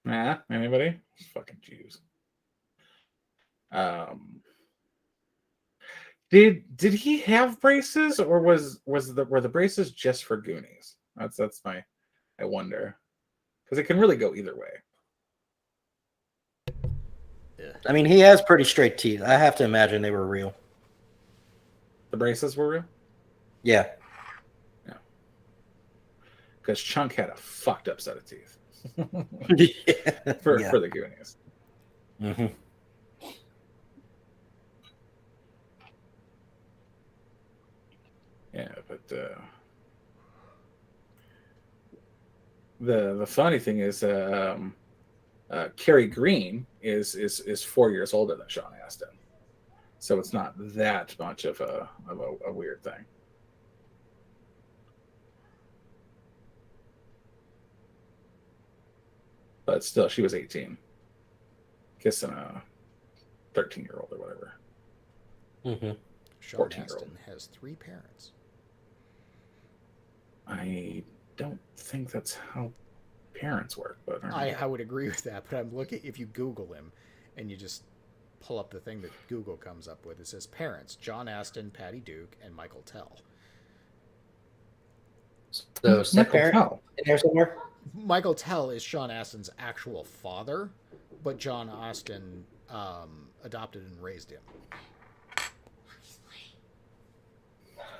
Nah, anybody? Fucking Jews. Did he have braces, or were the braces just for Goonies? That's I wonder, because it can really go either way.
I mean, he has pretty straight teeth. I have to imagine they were real.
The braces were real?
Yeah.
Yeah. Because Chunk had a fucked up set of teeth for the Goonies.
Mm-hmm.
Yeah, but the funny thing is, Kerry Green is 4 years older than Sean Astin, so it's not that much of a weird thing. But still, she was 18, kissing a 13-year-old or whatever.
Mm-hmm.
Sean Astin has 3 parents.
I don't think that's how parents work, but
I would agree with that. But I'm looking, if you Google him and you just pull up the thing that Google comes up with, it says parents: John Astin, Patty Duke, and Michael Tell.
So step-parent in there somewhere?
Michael Tell is Sean Astin's actual father, but John Astin adopted and raised him.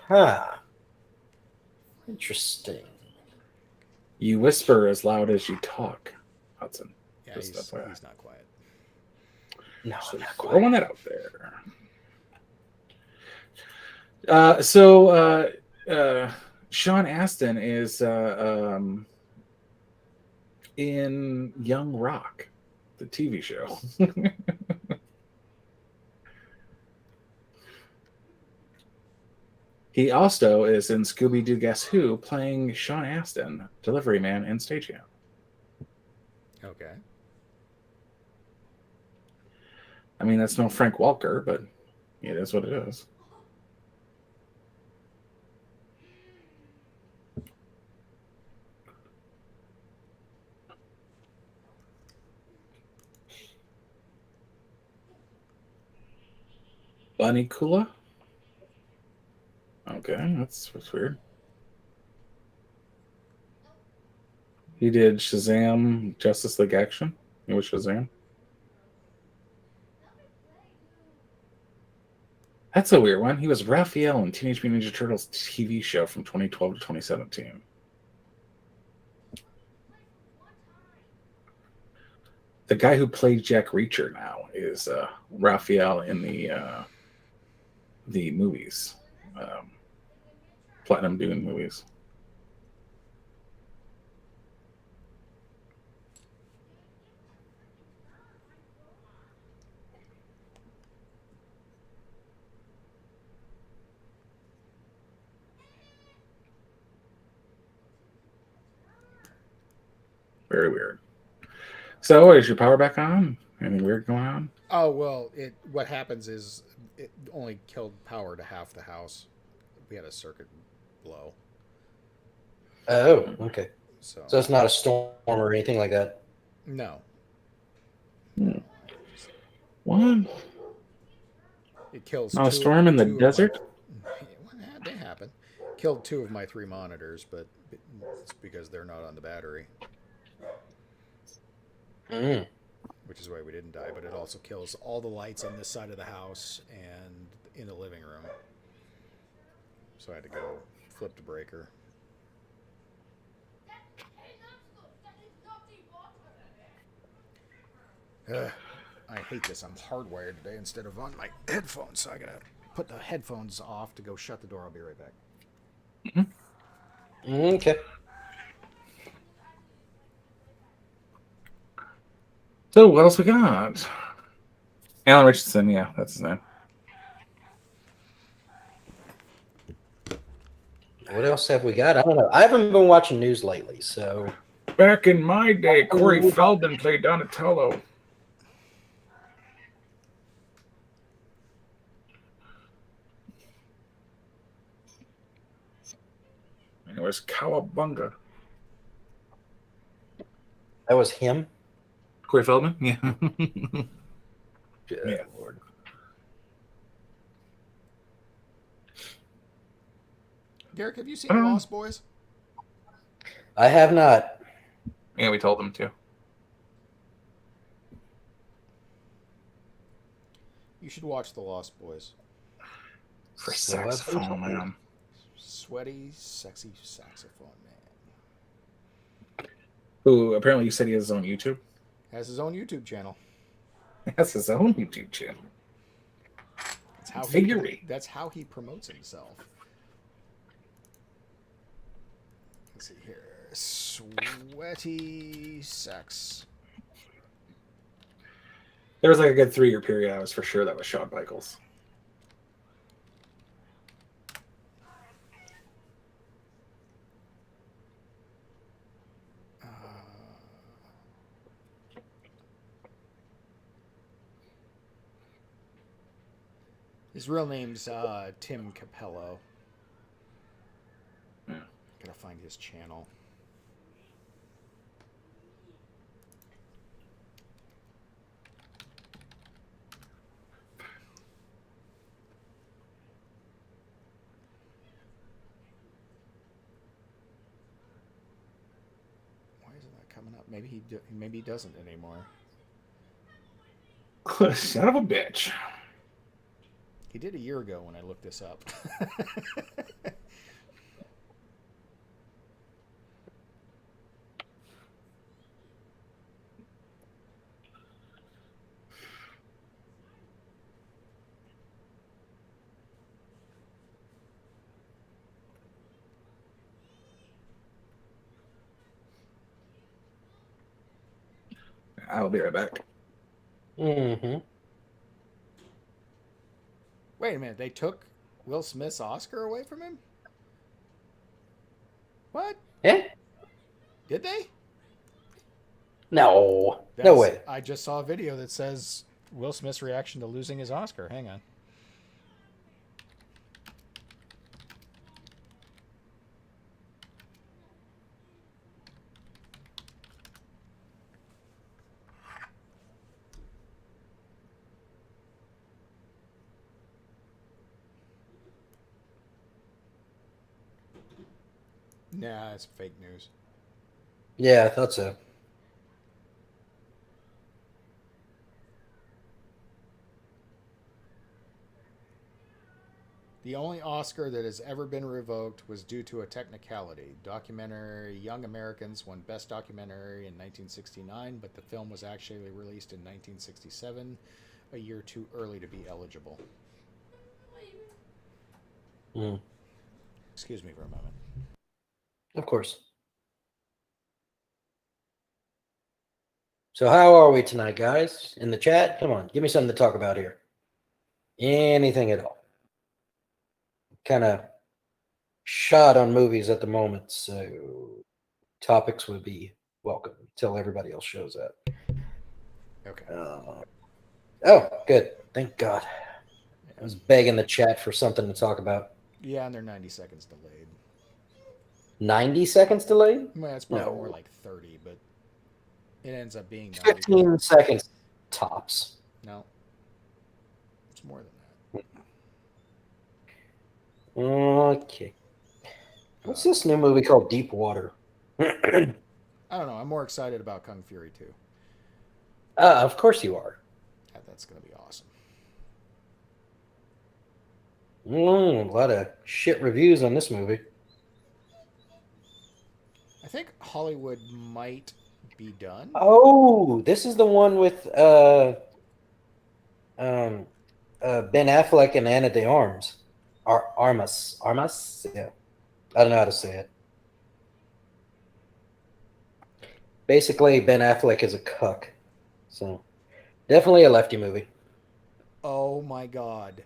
Huh. Interesting.
You whisper as loud as you talk, Hudson.
Yeah, he's not quiet.
No,
So
not
throwing
quite.
it out there. So Sean Astin is in Young Rock, the TV show. He also is in Scooby-Doo Guess Who, playing Sean Astin, delivery man and stagehand.
Okay.
I mean, that's no Frank Welker, but it is what it is. Bunny Kula? Okay, that's weird. He did Shazam, Justice League Action. He was Shazam. That's a weird one. He was Raphael in Teenage Mutant Ninja Turtles TV show from 2012 to 2017. The guy who played Jack Reacher now is Raphael in the movies, Platinum Dune movies. Very weird. So, is your power back on? Anything weird going on?
Oh well, what happens is it only killed power to half the house. We had a circuit blow.
Oh, okay.
So
So it's not a storm or anything like that.
no.
Hmm. What?
It kills
Not a storm in the desert?
They happen. Killed 2 of my 3 monitors, but it's because they're not on the battery,
Mm.
which is why we didn't die. But it also kills all the lights on this side of the house and in the living room. So I had to go flip the breaker. I hate this. I'm hardwired today instead of on my headphones, so I gotta put the headphones off to go shut the door. I'll be right back.
Okay.
So, what else we got? Alan Richardson, yeah, that's his name.
What else have we got? I don't know. I haven't been watching news lately, so.
Back in my day, Corey Feldman played Donatello. And it was Cowabunga.
That was him?
Corey Feldman? Yeah.
Good
Yeah.
Lord.
Derek, have you seen Lost Boys?
I have not.
Yeah, we told him to.
You should watch The Lost Boys.
For
So I've
saxophone,
been-
man.
Sweaty, sexy saxophone man.
Who apparently you said he has his own YouTube?
Has his own YouTube channel.
He has his own YouTube channel.
That's how he promotes himself. Let's see here. Sweaty sex.
There was like a good 3-year period I was for sure that was Shawn Michaels.
His real name's Tim Capello.
Yeah.
Gotta find his channel. Why isn't that coming up? Maybe he doesn't anymore.
Son of a bitch.
He did a year ago when I looked this up.
I'll be right back.
Mm-hmm.
Wait a minute, they took Will Smith's Oscar away from him? What?
Yeah?
Did they?
No. No way.
I just saw a video that says Will Smith's reaction to losing his Oscar. Hang on. Nah, it's fake news.
Yeah, I thought so.
The only Oscar that has ever been revoked was due to a technicality. Documentary Young Americans won Best Documentary in 1969, but the film was actually released in 1967, a year too early to be eligible.
Mm.
Excuse me for a moment.
Of course. So how are we tonight, guys? In the chat? Come on, give me something to talk about here. Anything at all. Kind of shot on movies at the moment, so topics would be welcome till everybody else shows up.
Okay.
Oh, good. Thank God. I was begging the chat for something to talk about.
Yeah, and they're 90 seconds delayed.
90 seconds delayed?
Well, it's probably
No.
more like 30, but it ends up being 90.
15 seconds tops.
No. It's more than that.
Okay. What's this new movie called Deep Water?
I don't know. I'm more excited about Kung Fury 2.
Of course you are.
That's going to be awesome.
A lot of shit reviews on this movie.
I think Hollywood might be done.
Oh, this is the one with Ben Affleck and Anna de Armas. Armas? Yeah. I don't know how to say it. Basically, Ben Affleck is a cuck. So, definitely a lefty movie.
Oh my God.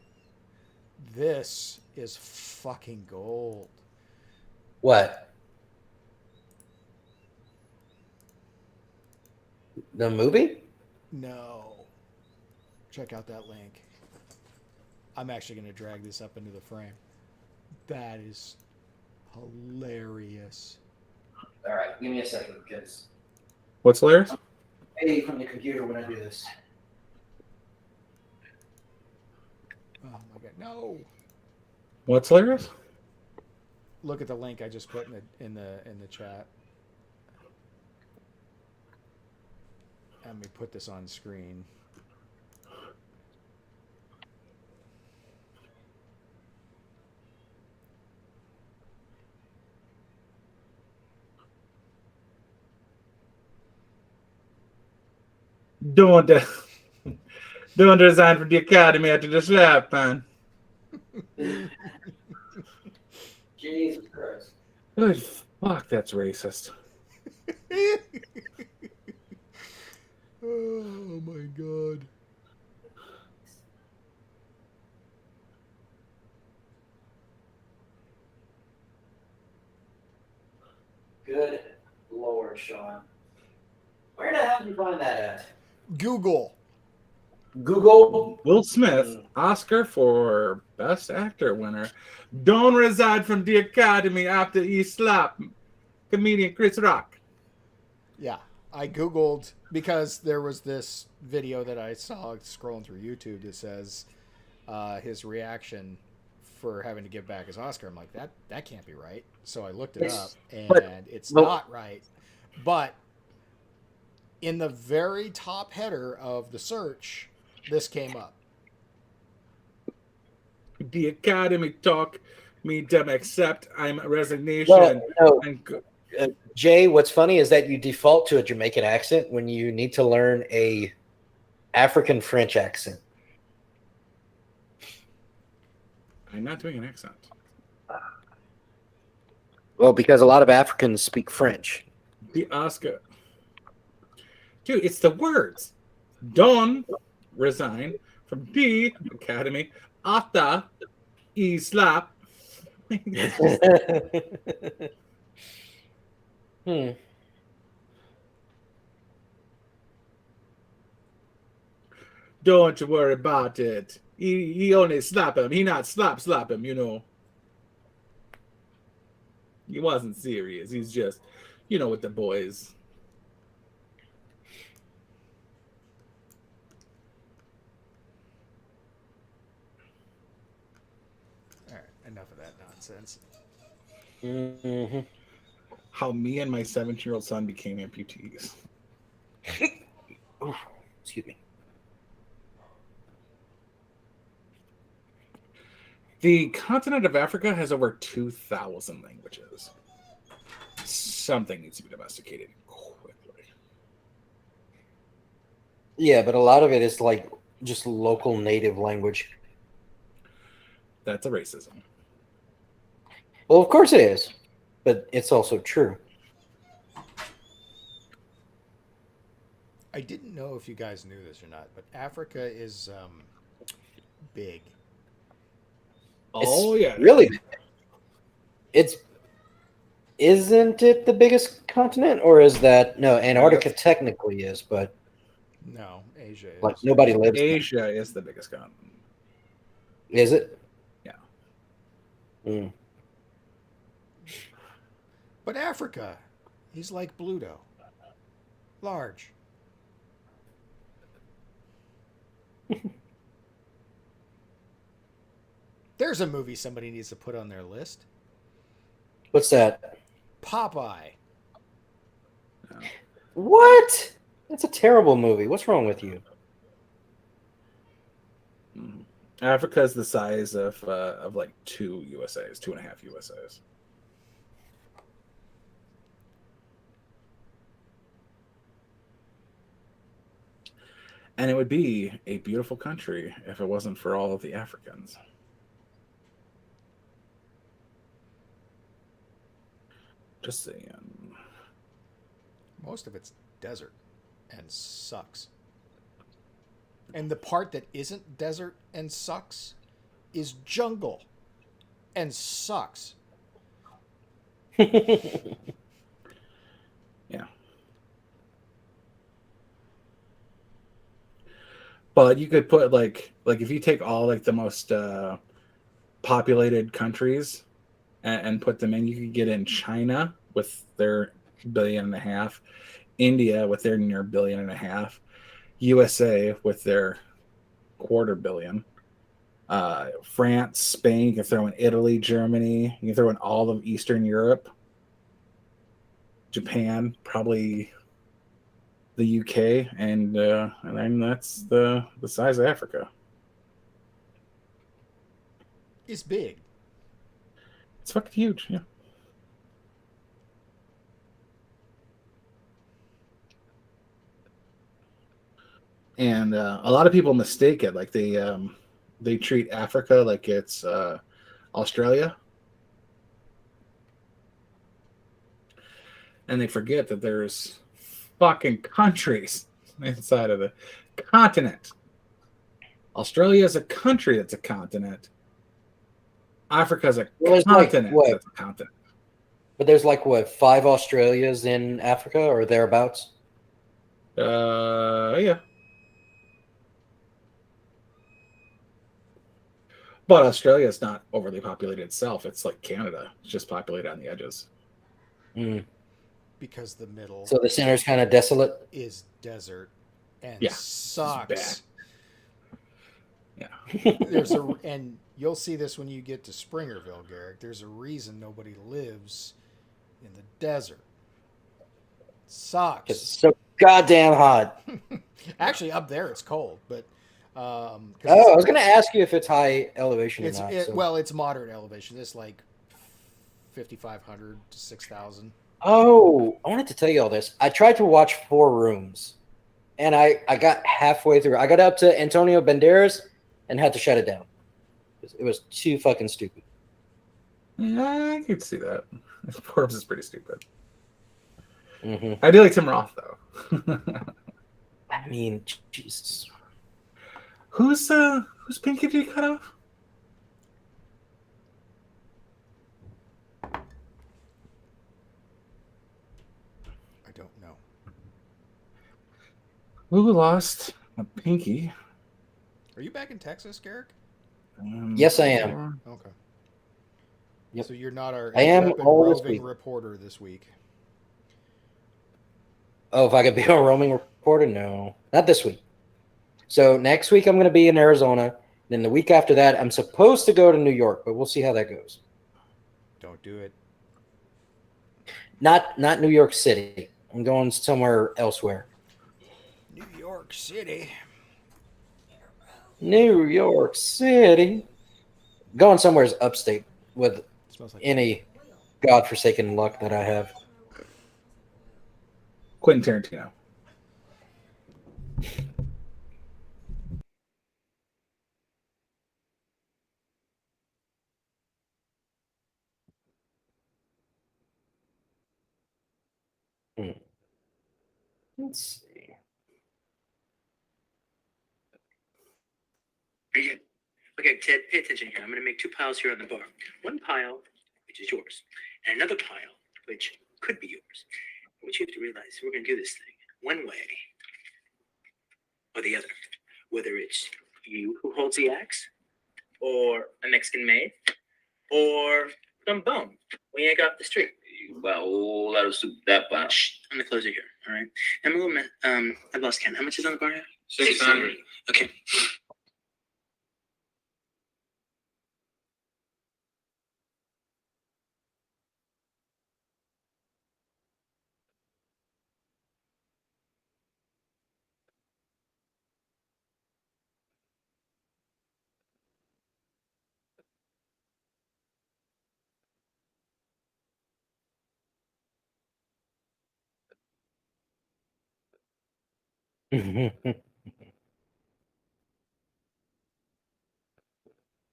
This is fucking gold.
What? The movie?
No. Check out that link. I'm actually going to drag this up into the frame. That is hilarious.
All right, give me a second, because
What's hilarious?
I from the computer when I do this.
Oh my God. No.
What's hilarious?
Look at the link I just put in the chat. Let me put this on screen.
Don't resign from the academy after the slap, man.
Jesus Christ.
Good fuck, that's racist.
Oh my God.
Good Lord, Sean. Where the hell did you find that at?
Google.
Google.
Will Smith, Oscar for Best Actor winner, don't resign from the academy after he slapped comedian Chris Rock.
Yeah, I Googled because there was this video that I saw scrolling through YouTube that says his reaction for having to give back his Oscar. I'm like, that can't be right. So I looked it up, and it's not right. But in the very top header of the search, this came up.
The academy talk me them accept I'm resignation.
Well, no.
And
Jay, what's funny is that you default to a Jamaican accent when you need to learn a African French accent.
I'm not doing an accent.
Well, because a lot of Africans speak French.
The Oscar. Dude, it's the words. Don't resign from the academy after he slap. Don't you worry about it. He only slap him. He not slap him, you know. He wasn't serious. He's just, you know, with the boys.
All right, enough of that nonsense.
Mm-hmm.
How me and my 17-year-old son became amputees.
Oof, excuse me.
The continent of Africa has over 2,000 languages. Something needs to be domesticated quickly.
Yeah, but a lot of it is like just local native language.
That's a racism.
Well, of course it is, but it's also true.
I didn't know if you guys knew this or not, but Africa is big.
Oh, yeah.
Really big. Isn't it the biggest continent, or is that no? Antarctica technically is, but
No, Asia is.
like nobody lives there.
Asia is the biggest continent.
Is it?
Yeah.
Mm.
But Africa, he's like Bluto. Large. There's a movie somebody needs to put on their list.
What's that?
Popeye.
What? That's a terrible movie. What's wrong with you?
Africa is the size of like 2.5 USAs. And it would be a beautiful country if it wasn't for all of the Africans. Just saying.
Most of it's desert and sucks. And the part that isn't desert and sucks is jungle and sucks.
Yeah. But you could put like if you take all like the most populated countries and put them in, you could get in China with their 1.5 billion, India with their near 1.5 billion, USA with their 250 million, France, Spain. You can throw in Italy, Germany. You can throw in all of Eastern Europe, Japan, probably the UK, and then that's the size of Africa.
It's big.
It's fucking huge, yeah. And a lot of people mistake it, like they treat Africa like it's Australia, and they forget that there's fucking countries inside of the continent. Australia is a country that's a continent. Africa is a continent that's a continent.
But there's like what, 5 Australias in Africa or thereabouts?
Yeah. But Australia is not overly populated itself. It's like Canada. It's just populated on the edges.
Mm.
Because the middle.
So the center's kind of desolate.
Is desert and
Yeah,
sucks.
Yeah.
And you'll see this when you get to Springerville, Garrick. There's a reason nobody lives in the desert. Sucks.
It's so goddamn hot.
Actually, up there it's cold, but
I was going to ask you if it's high elevation or not.
Well, it's moderate elevation. It's like 5,500 to 6,000.
Oh, I wanted to tell you all this. I tried to watch 4 Rooms, and I got halfway through. I got up to Antonio Banderas and had to shut it down. It was too fucking stupid.
Yeah, I could see that. Forbes is pretty stupid.
Mm-hmm.
I do like Tim Roth though.
I mean, Jesus.
Whose pinky did you cut off?
I don't know.
Who lost a pinky?
Are you back in Texas, Garrick?
Yes, I am.
Okay.
Yep.
So you're not our
I am all this
roving
week.
reporter this week.
Oh, if I could be a roaming reporter? No, not this week. So next week I'm going to be in Arizona. Then the week after that, I'm supposed to go to New York, but we'll see how that goes.
Don't do it.
Not New York City. I'm going somewhere elsewhere.
New York City.
New York City. Going somewhere upstate with any godforsaken luck that I have.
Quentin Tarantino.
Let's see.
Okay, Ted, pay attention here. I'm going to make 2 piles here on the bar. One pile, which is yours, and another pile, which could be yours. What you have to realize is we're going to do this thing one way or the other. Whether it's you who holds the axe, or a Mexican maid, or some bum we ain't got off the street. Well, that'll suit that bunch. I'm the closer here, all right? I'm a little I've lost count. How much is on the bar now? 600. Okay.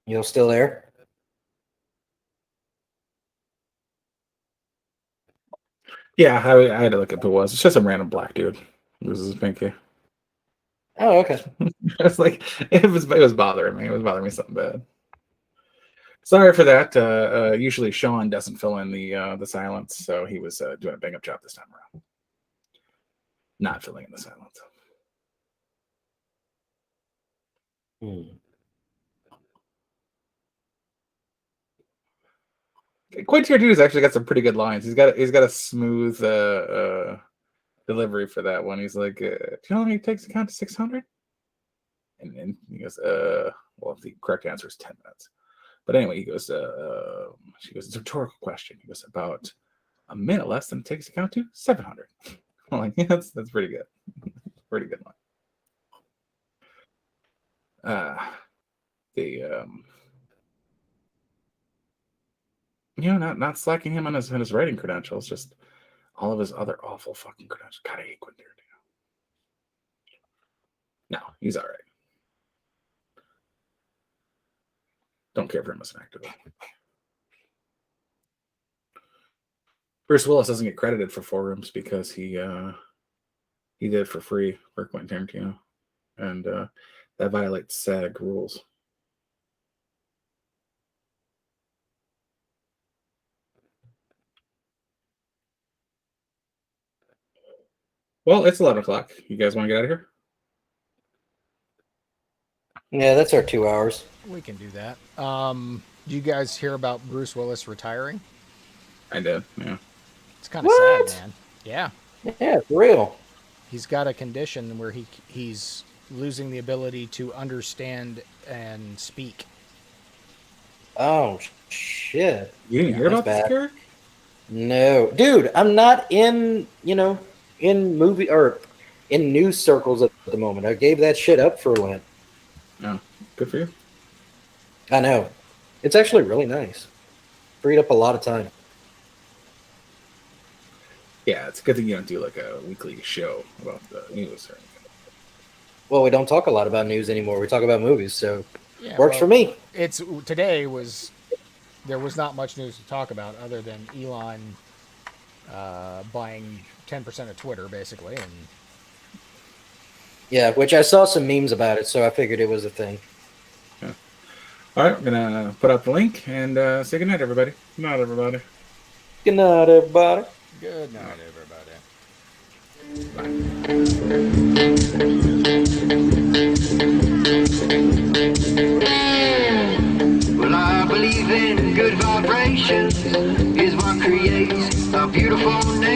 You still there?
Yeah, I had to look up who it was. It's just some random black dude. This is Pinky.
Oh, okay.
It's like it was bothering me. It was bothering me something bad. Sorry for that. Usually Sean doesn't fill in the silence, so he was doing a bang up job this time around. Not filling in the silence. Quintier Dude has actually got some pretty good lines. He's got a smooth delivery for that one. He's like, "Do you know how many it takes to count to 600?" And then he goes, well, the correct answer is 10 minutes. But anyway, he goes, she goes, it's a rhetorical question. He goes, about a minute less than it takes to count to 700. I'm like, yeah, that's pretty good. Pretty good one. Not slacking him on his writing credentials, just all of his other awful fucking credentials. God, I hate Quinter. No, he's all right. Don't care for him as an actor, though. Bruce Willis doesn't get credited for Four Rooms because he did it for free for Quentin Tarantino, and that violates SAG rules. Well, it's 11 o'clock. You guys want to get out of here?
Yeah, that's our 2 hours.
We can do that. Do you guys hear about Bruce Willis retiring?
I did, yeah.
It's kind of sad, man. Yeah.
Yeah, for real.
He's got a condition where he's losing the ability to understand and speak.
Oh, shit.
You didn't hear about this, Gary?
No. Dude, I'm not in movie or in news circles at the moment. I gave that shit up for Lent.
Oh, good for you.
I know. It's actually really nice. Freed up a lot of time.
Yeah, it's a good thing you don't do like a weekly show about the news or anything.
Well, we don't talk a lot about news anymore. We talk about movies, so works for me.
There was not much news to talk about other than Elon buying 10% of Twitter, basically, and
yeah, which I saw some memes about it, so I figured it was a thing.
Yeah. All right, I'm gonna put up the link and say goodnight, everybody. Good night, everybody.
Good night, everybody.
Good night, everybody.
Well, I believe in good vibrations is what creates a beautiful nation.